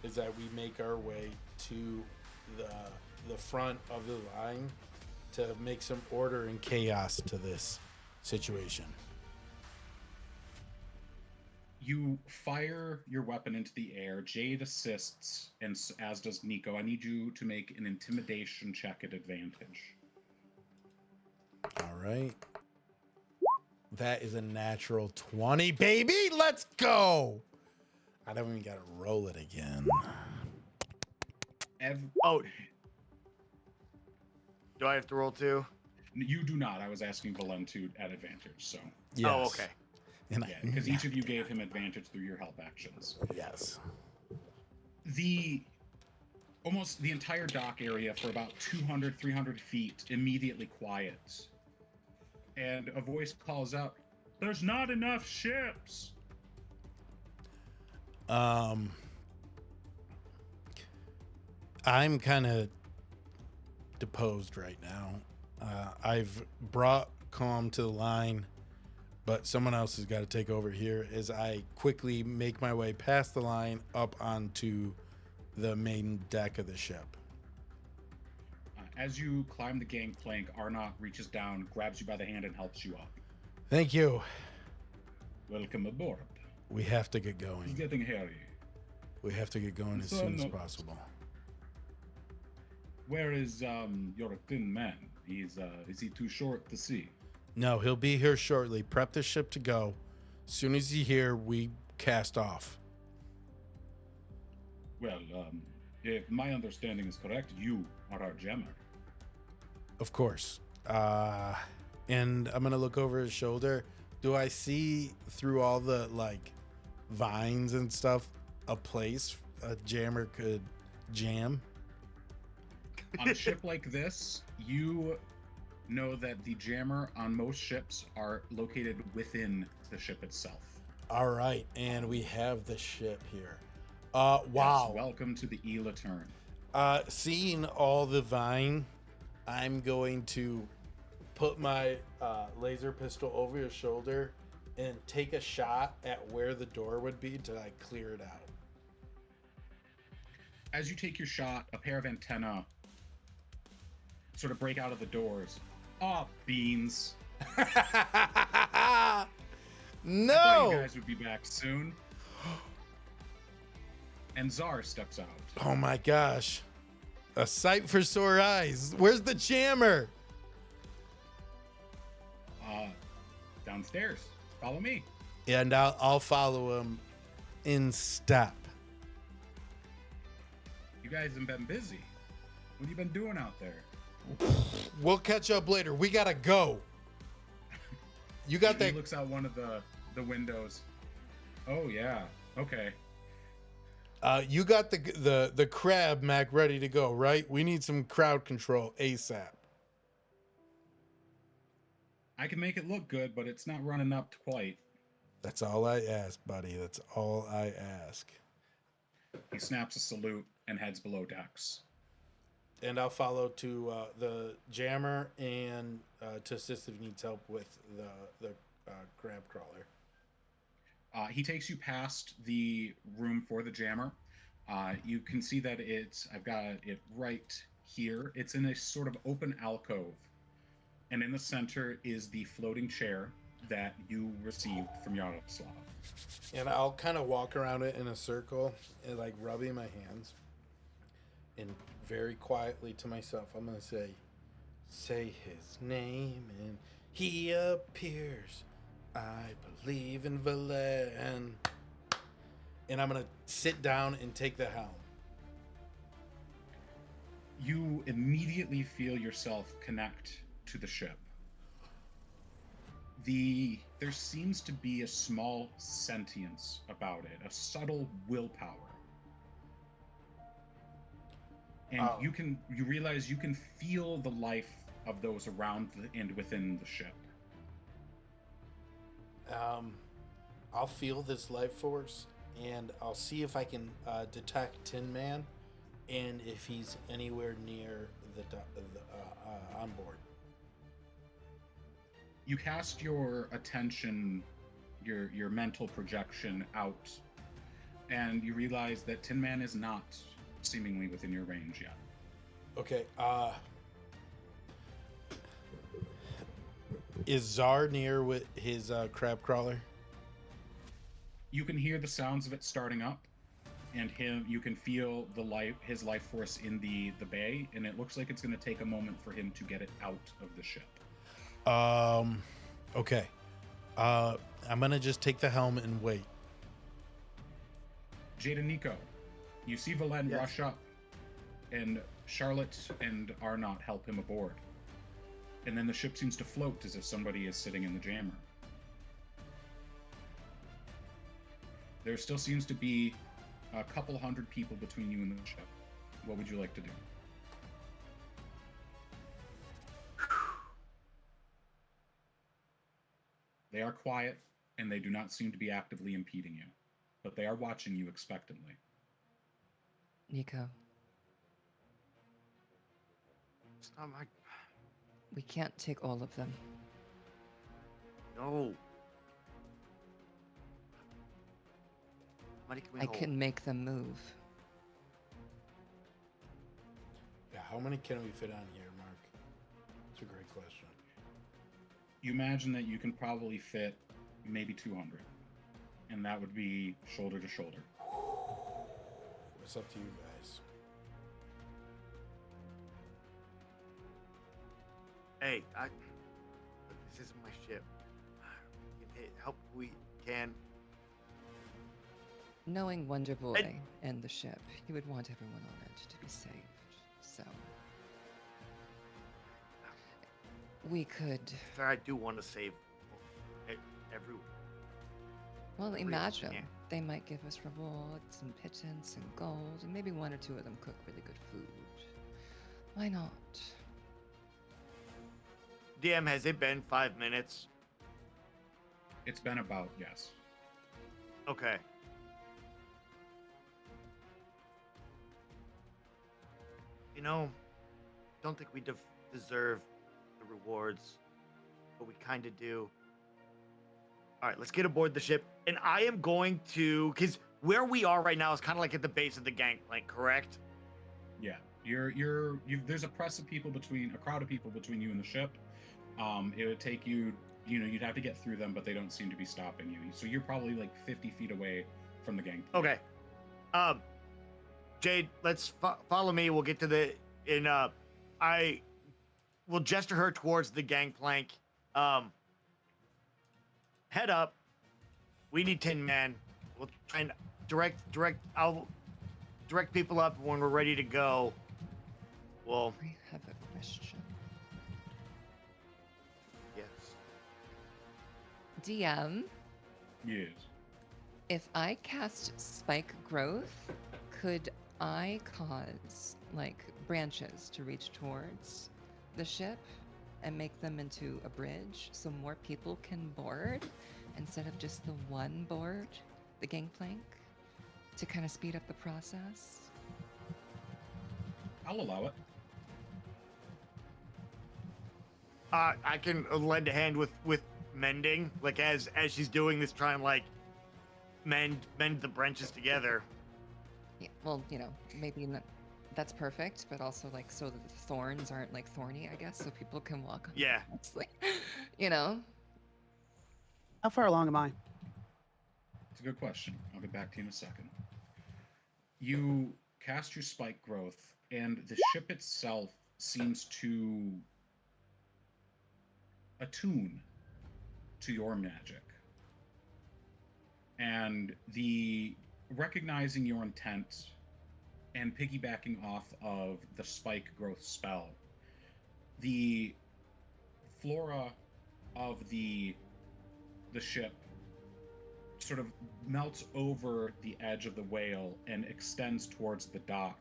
Is that we make our way to the front of the line to make some order and chaos to this. situation. You fire your weapon into the air. Jade assists, and as does Nico. I need you to make an intimidation check at advantage. All right. That is a natural 20, baby. Let's go. I don't even got to roll it again. Oh, do I have to roll too? You do not. I was asking Valentu at advantage, so. Yes. Oh, okay. And Yeah, because each of you gave him advantage through your help actions. Yes. Almost the entire dock area for about 200, 300 feet immediately quiets. And a voice calls out, "There's not enough ships!" I'm kind of deposed right now. I've brought calm to the line, but someone else has got to take over here as I quickly make my way past the line up onto the main deck of the ship. As you climb the gangplank, Arnott reaches down, grabs you by the hand, and helps you up. Thank you. Welcome aboard. We have to get It's going. getting hairy. We have to get going as So soon as no- possible. Where is your thin man? Is he too short to see? No, he'll be here shortly. Prep the ship to go. As soon as he's here, we cast off. Well, if my understanding is correct, you are our jammer. Of course. And I'm gonna look over his shoulder. Do I see through all the like vines and stuff a place a jammer could jam? On a ship like this, you know that the jammer on most ships are located within the ship itself. All right, and we have the ship here. Wow. Yes, welcome to the Elaturn. Seeing all the vine, I'm going to put my laser pistol over his shoulder and take a shot at where the door would be to like clear it out. As you take your shot, a pair of antennae sort of break out of the doors. Oh, beans. I thought No! you guys would be back soon. And Czar steps out. Oh my gosh. A sight for sore eyes. Where's the jammer? Downstairs. Follow me. And I'll follow him in step. You guys have been busy. What have you been doing out there? We'll catch up later. We gotta go. You got He that? looks out one of the windows. Oh yeah. Okay. You got the crab Mac ready to go, right? We need some crowd control ASAP. I can make it look good, but it's not running up quite. That's all I ask, buddy. That's all I ask. He snaps a salute and heads below decks. And I'll follow to the jammer and to assist if he needs help with the crab crawler. He takes you past the room for the jammer. You can see that I've got it right here. It's in a sort of open alcove. And in the center is the floating chair that you received from Yaroslav. And I'll kind of walk around it in a circle and like rubbing my hands. And very quietly to myself, I'm going to say his name and he appears. I believe in Valen. And I'm going to sit down and take the helm. You immediately feel yourself connect to the ship. There seems to be a small sentience about it, a subtle willpower. And you realize you can feel the life of those around and within the ship. I'll feel this life force and I'll see if I can detect Tin Man and if he's anywhere near the on board. You cast your attention, your mental projection out, and you realize that Tin Man is not seemingly within your range yet. Is Czar near with his crab crawler? You can hear the sounds of it starting up, and you can feel his life force in the bay, and it looks like it's going to take a moment for him to get it out of the ship. Okay. I'm gonna just take the helm and wait. Jade and Nico, you see Valen Yes. rush up, and Charlotte and Arnott help him aboard. And then the ship seems to float as if somebody is sitting in the jammer. There still seems to be a couple hundred people between you and the ship. What would you like to do? They are quiet, and they do not seem to be actively impeding you, but they are watching you expectantly. Nico, It's not my. we can't take all of them. No. How many can we I hold? can make them move. Yeah, how many can we fit on here, Mark? It's a great question. You imagine that you can probably fit maybe 200, and that would be shoulder to shoulder. It's up to you guys. Hey, look, this isn't my ship. We can help we can. Knowing Wonder Boy and the ship, he would want everyone on it to be saved. So we could. Fair, I do want to save everyone. Well, Really, imagine yeah. they might give us rewards and pittance and gold, and maybe one or two of them cook really good food. Why not? DM, has it been 5 minutes? It's been about, yes. Okay. You know, don't think we deserve the rewards, but we kind of do. All right, let's get aboard the ship. And I am going to, because where we are right now is kind of like at the base of the gangplank, correct? Yeah, there's a crowd of people between you and the ship. It would take you, you'd have to get through them, but they don't seem to be stopping you. So you're probably like 50 feet away from the gangplank. Okay. Jade, let's follow me. We'll get to I will gesture her towards the gangplank. Head up. We need 10 men. We'll try and I'll direct people up when we're ready to go. Well, I have a question. yes. DM, Yes. if I cast Spike Growth, could I cause like branches to reach towards the ship and make them into a bridge so more people can board instead of just the one board, the gangplank, to kind of speed up the process? I'll allow it. I can lend a hand with mending, like as she's doing this, try and like mend the branches together. Yeah, well, maybe not, that's perfect, but also like so that the thorns aren't like thorny, I guess, so people can walk on Yeah. them nicely. How far along am I? It's a good question. I'll get back to you in a second. You cast your spike growth, and the ship itself seems to attune to your magic. And the recognizing your intent and piggybacking off of the spike growth spell, the flora of the ship sort of melts over the edge of the whale and extends towards the dock.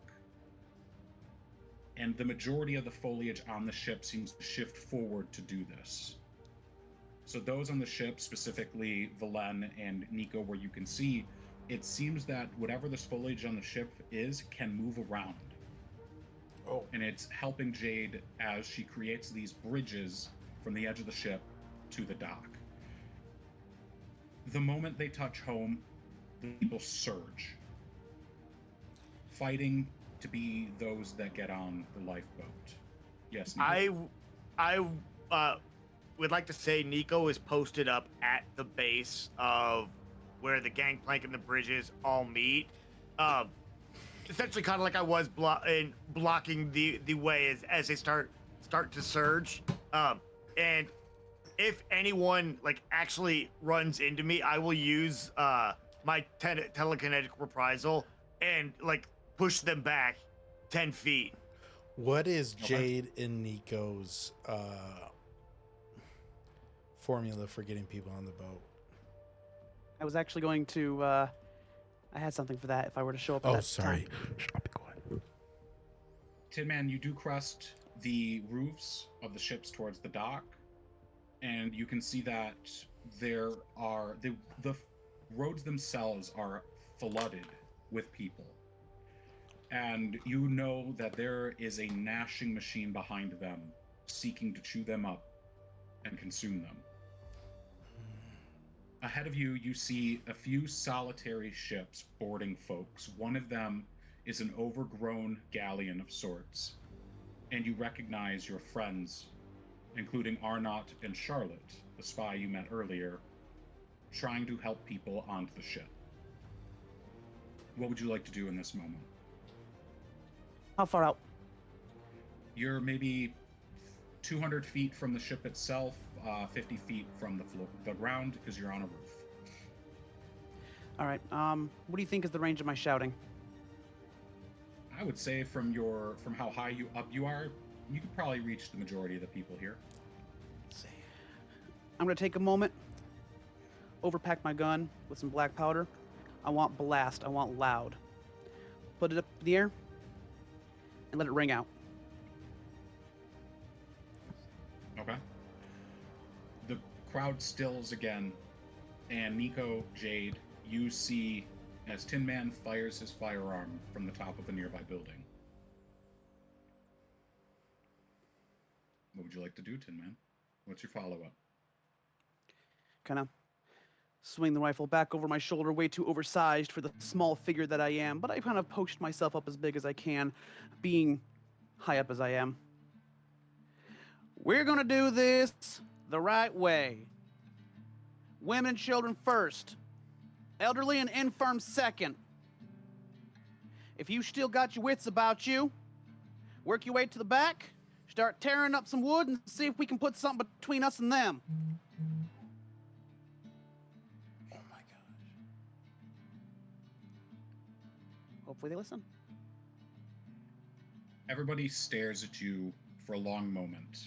And the majority of the foliage on the ship seems to shift forward to do this. So those on the ship, specifically Valen and Nico, where you can see, it seems that whatever this foliage on the ship is can move around. Oh, And it's helping Jade as she creates these bridges from the edge of the ship to the dock. The moment they touch home, the people surge, fighting to be those that get on the lifeboat. Yes, Nico? would like to say Nico is posted up at the base of where the gangplank and the bridges all meet. Essentially, kind of like I was blocking the way as they start to surge. And if anyone like actually runs into me, I will use my telekinetic reprisal and like push them back 10 feet. What is Jade and Nico's formula for getting people on the boat? I was actually going to. I had something for that if I were to show up. At that Sorry. time. Shh, I'll be quiet. Tin Man, you do crest the roofs of the ships towards the dock, and you can see that there are the roads themselves are flooded with people. And you know that there is a gnashing machine behind them, seeking to chew them up and consume them. Ahead of you, you see a few solitary ships boarding folks. One of them is an overgrown galleon of sorts, and you recognize your friends, including Arnott and Charlotte, the spy you met earlier, trying to help people onto the ship. What would you like to do in this moment? How far out? You're maybe 200 feet from the ship itself, 50 feet from the ground, because you're on a roof. All right. What do you think is the range of my shouting? I would say from how high up you are, you could probably reach the majority of the people here. I'm gonna take a moment, overpack my gun with some black powder. I want blast. I want loud. Put it up in the air and let it ring out. Okay. The crowd stills again, and Nico, Jade, you see as Tin Man fires his firearm from the top of a nearby building. What would you like to do, Tin Man? What's your follow-up? Kind of swing the rifle back over my shoulder, way too oversized for the small figure that I am, but I kind of poached myself up as big as I can, being high up as I am. We're gonna do this the right way. Women and children first. Elderly and infirm second. If you still got your wits about you, work your way to the back, start tearing up some wood, and see if we can put something between us and them. Oh my gosh. Hopefully they listen. Everybody stares at you for a long moment,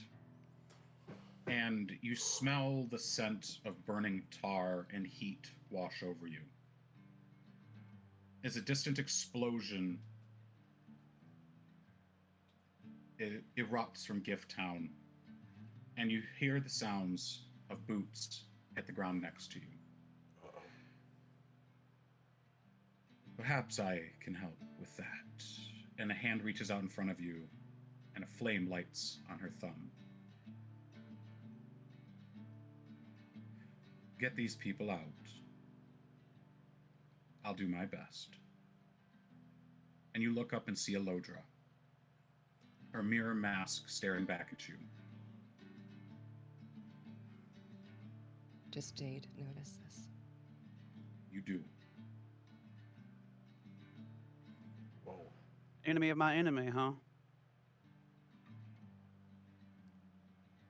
and you smell the scent of burning tar and heat wash over you. As a distant explosion erupts from Gift Town, and you hear the sounds of boots hit the ground next to you. Perhaps I can help with that. And a hand reaches out in front of you, and a flame lights on her thumb. Get these people out. I'll do my best. And you look up and see Elodra, her mirror mask staring back at you. Does Jade notice this? You do. Whoa. Enemy of my enemy, huh?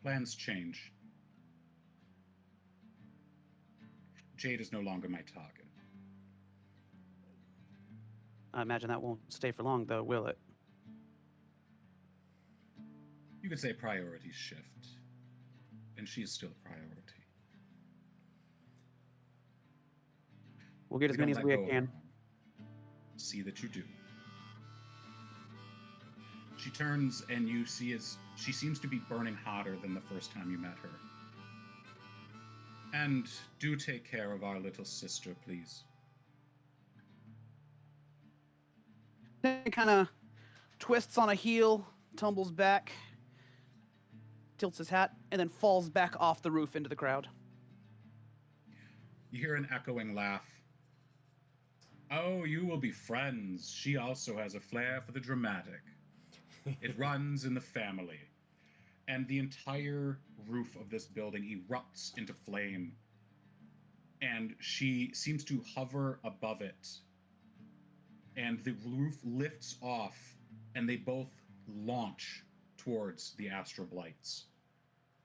Plans change. Jade is no longer my target. I imagine that won't stay for long, though, will it? You could say priorities shift, and she is still a priority. We'll get as We many don't as let we go of can. her. See that you do. She turns, and you see as she seems to be burning hotter than the first time you met her. And do take care of our little sister, please. Then kind of twists on a heel, tumbles back, tilts his hat, and then falls back off the roof into the crowd. You hear an echoing laugh. Oh, you will be friends. She also has a flair for the dramatic. It runs in the family. and the entire roof of this building erupts into flame, and she seems to hover above it, and the roof lifts off, and they both launch towards the Astral Blights.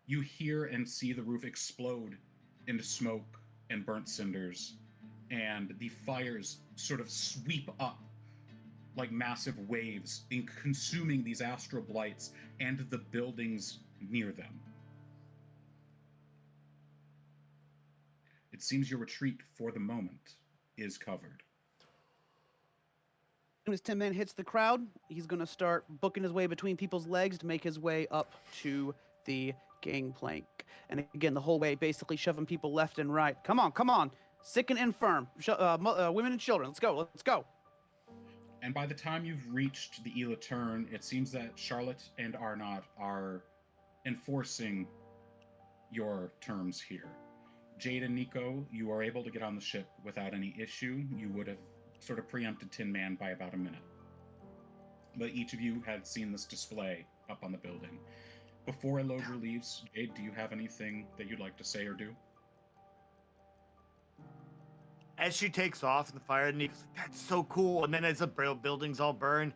You hear and see the roof explode into smoke and burnt cinders, and the fires sort of sweep up like massive waves, in consuming these Astral Blights and the buildings near them. It seems your retreat for the moment is covered. As soon as Tin Man hits the crowd, he's going to start booking his way between people's legs to make his way up to the gangplank. And again, the whole way basically shoving people left and right. Come on, come on. Sick and infirm. Women and children. Let's go, let's go. And by the time you've reached the Ela turn, it seems that Charlotte and Arnott are enforcing your terms here. Jade and Nico, you are able to get on the ship without any issue. You would have sort of preempted Tin Man by about a minute. But each of you had seen this display up on the building. Before Elodra leaves, Jade, do you have anything that you'd like to say or do? As she takes off in the fire, Nico's like, that's so cool. And then as the buildings all burn,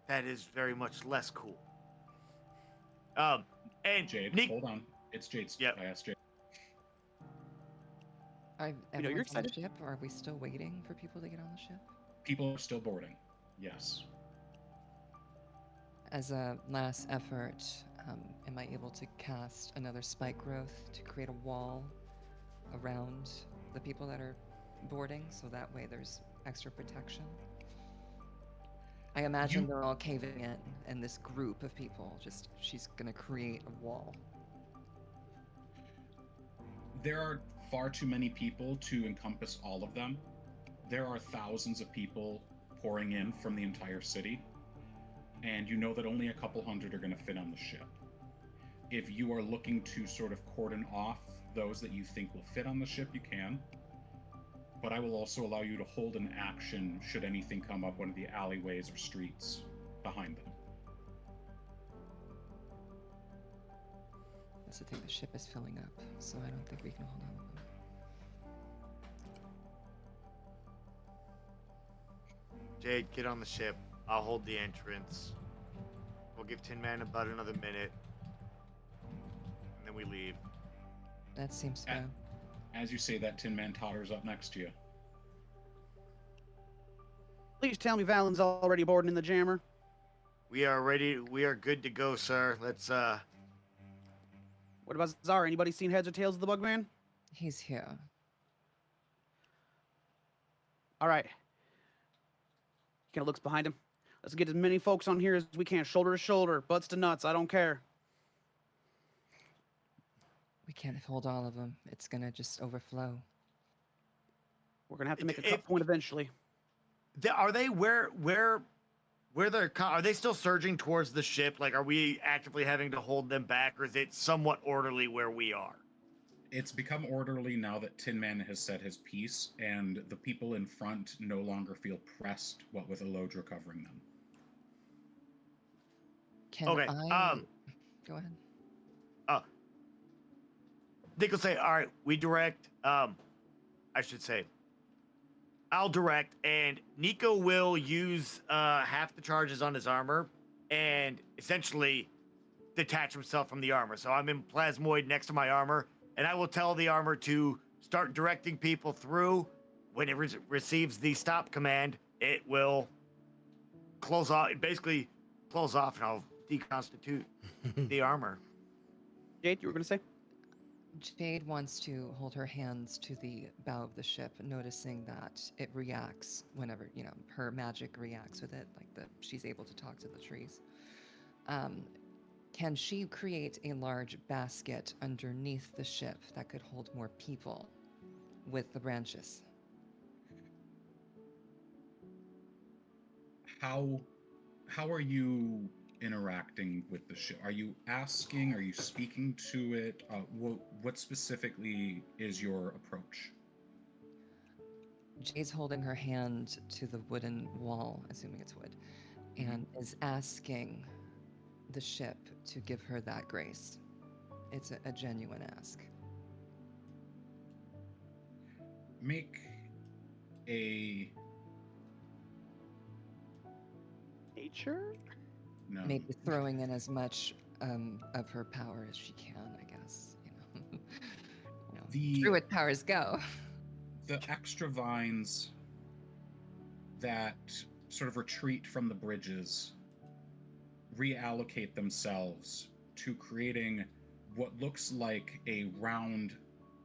that is very much less cool. And Jade, Nick, hold on. It's Jade's. Yep. I asked Jade. Are you're everyone on the excited? ship, or are we still waiting for people to get on the ship? People are still boarding. Yes. As a last effort, am I able to cast another spike growth to create a wall around the people that are boarding, so that way there's extra protection? I imagine they're all caving in, and this group of people, she's gonna create a wall. There are far too many people to encompass all of them. There are thousands of people pouring in from the entire city, and you know that only a couple hundred are going to fit on the ship. If you are looking to sort of cordon off those that you think will fit on the ship, you can. But I will also allow you to hold an action should anything come up one of the alleyways or streets behind them. That's the thing, the ship is filling up, so I don't think we can hold on to them. Jade, get on the ship. I'll hold the entrance. We'll give Tin Man about another minute. And then we leave. That seems fair. As you say that, Tin Man totters up next to you. Please tell me Valen's already boarding in the jammer. We are ready. We are good to go, sir. Let's, What about Zara? Anybody seen heads or tails of the Bugman? He's here. All right. He kind of looks behind him. Let's get as many folks on here as we can, shoulder to shoulder, butts to nuts. I don't care. We can't hold all of them. It's gonna just overflow. We're gonna have to make a cut point eventually. are they where they're? Are they still surging towards the ship? Like, are we actively having to hold them back, or is it somewhat orderly where we are? It's become orderly now that Tin Man has said his piece, and the people in front no longer feel pressed, what with Elodra covering them. Can Okay, I... Go ahead. Nick will say, all right, we direct, I should say, I'll direct, and Nico will use half the charges on his armor and essentially detach himself from the armor. So I'm in plasmoid next to my armor, and I will tell the armor to start directing people through. When it receives the stop command, it will close off, basically close off, and I'll deconstitute the armor. Jade, you were gonna say? Jade wants to hold her hands to the bow of the ship, noticing that it reacts whenever, her magic reacts with it, like she's able to talk to the trees. Can she create a large basket underneath the ship that could hold more people with the branches? How are you interacting with the ship? Are you asking? Are you speaking to it? What specifically is your approach? Jade's holding her hand to the wooden wall, assuming it's wood, and is asking the ship to give her that grace. It's a genuine ask. Make a Nature? no. Maybe throwing in as much of her power as she can, I guess. The Druid powers go. the extra vines that sort of retreat from the bridges reallocate themselves to creating what looks like a round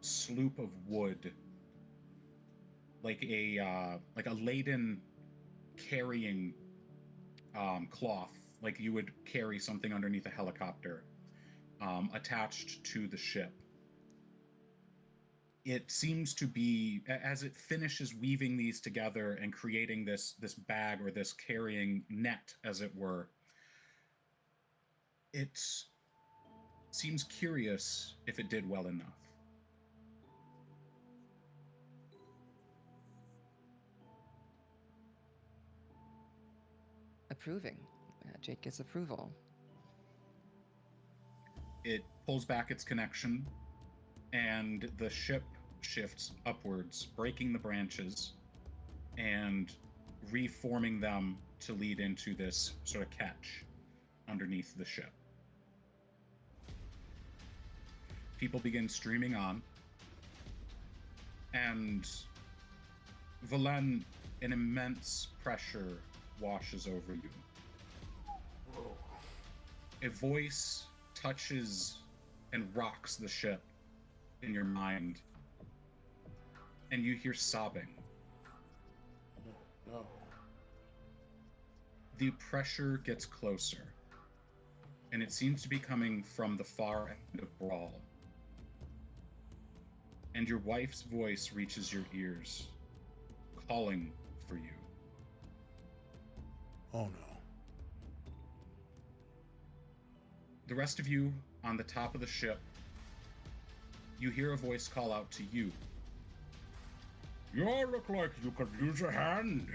sloop of wood, like a laden carrying cloth, like you would carry something underneath a helicopter, attached to the ship. It seems to be, as it finishes weaving these together and creating this bag or this carrying net, as it were, it seems curious if it did well enough. Approving. Jake gets approval. It pulls back its connection, and the ship shifts upwards, breaking the branches and reforming them to lead into this sort of catch underneath the ship. People begin streaming on, and Valen, an immense pressure washes over you. Whoa. A voice touches and rocks the ship in your mind, and you hear sobbing. No. The pressure gets closer, and it seems to be coming from the far end of Brawl. And your wife's voice reaches your ears, calling for you. Oh no. The rest of you on the top of the ship, you hear a voice call out to you. You look like you could use a hand.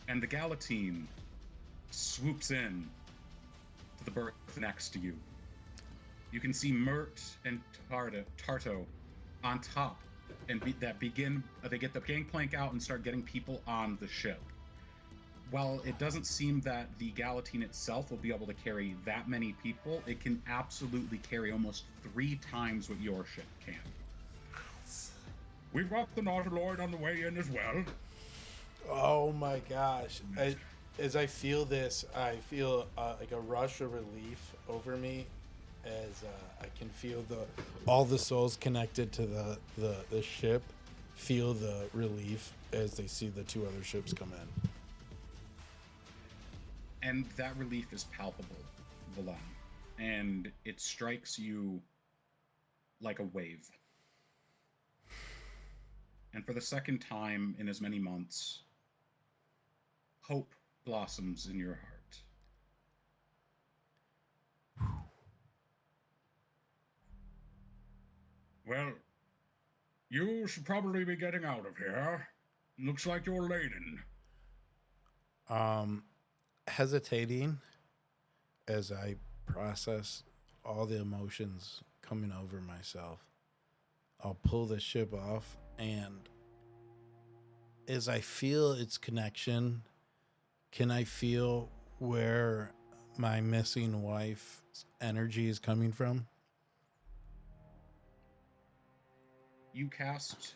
And the Galatine swoops in to the berth next to you. You can see Mert and Tarto on top, and they get the gangplank out and start getting people on the ship. While it doesn't seem that the Galatine itself will be able to carry that many people, it can absolutely carry almost 3 times what your ship can. We've got the Nautiloid on the way in as well. Oh my gosh. As I feel this, I feel like a rush of relief over me as I can feel all the souls connected to the ship feel the relief as they see the 2 other ships come in. And that relief is palpable, Valen. And it strikes you like a wave. And for the second time in as many months, hope blossoms in your heart. Well, you should probably be getting out of here. Looks like you're laden. Hesitating as I process all the emotions coming over myself, I'll pull the ship off, and as I feel its connection, can I feel where my missing wife's energy is coming from? You cast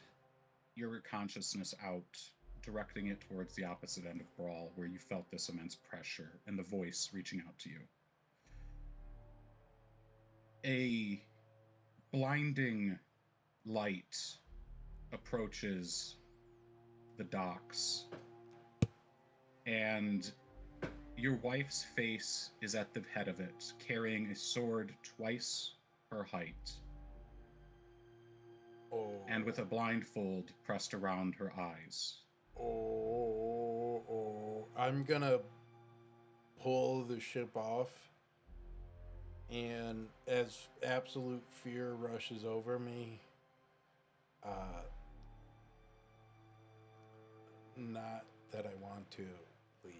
your consciousness out, directing it towards the opposite end of Brawl, where you felt this immense pressure and the voice reaching out to you. A blinding light approaches the docks, and your wife's face is at the head of it, carrying a sword twice her height, and with a blindfold pressed around her eyes. I'm gonna pull the ship off, and as absolute fear rushes over me, not that I want to leave.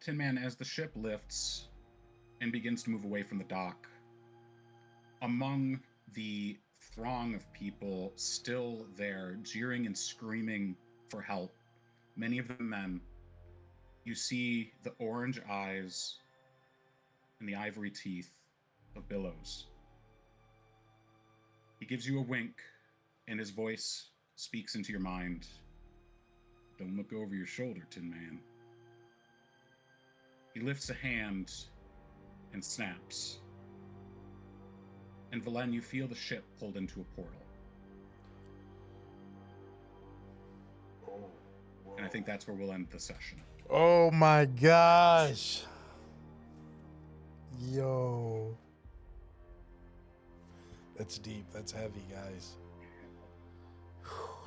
Tin Man, as the ship lifts and begins to move away from the dock, among the throng of people still there, jeering and screaming for help, many of them men, you see the orange eyes and the ivory teeth of Billows. He gives you a wink, and his voice speaks into your mind. Don't look over your shoulder, Tin Man. He lifts a hand and snaps. And Valen, you feel the ship pulled into a portal. And I think that's where we'll end the session. Oh my gosh. Yo. That's deep. That's heavy, guys.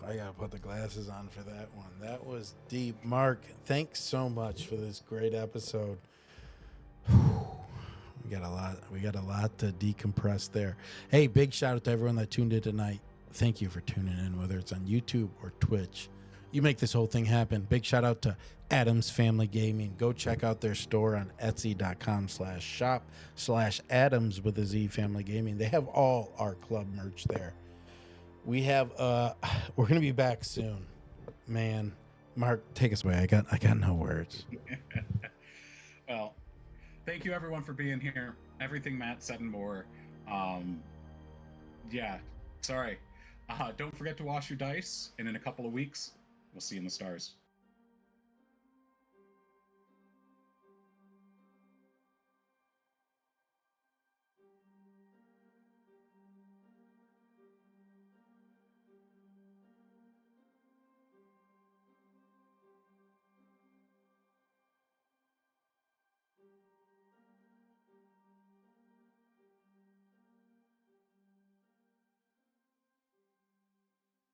I gotta put the glasses on for that one. That was deep. Mark, thanks so much for this great episode. We got a lot to decompress there. Hey, big shout out to everyone that tuned in tonight. Thank you for tuning in, whether it's on YouTube or Twitch. You make this whole thing happen. Big shout out to Adams Family Gaming. Go check out their store on etsy.com/shop/Adams with a Z Family Gaming. They have all our club merch there. We have we're gonna be back soon. Man, Mark, take us away. I got no words. Well, thank you everyone for being here. Everything Matt said and more. Yeah, sorry. Don't forget to wash your dice, and in a couple of weeks, we'll see you in the stars.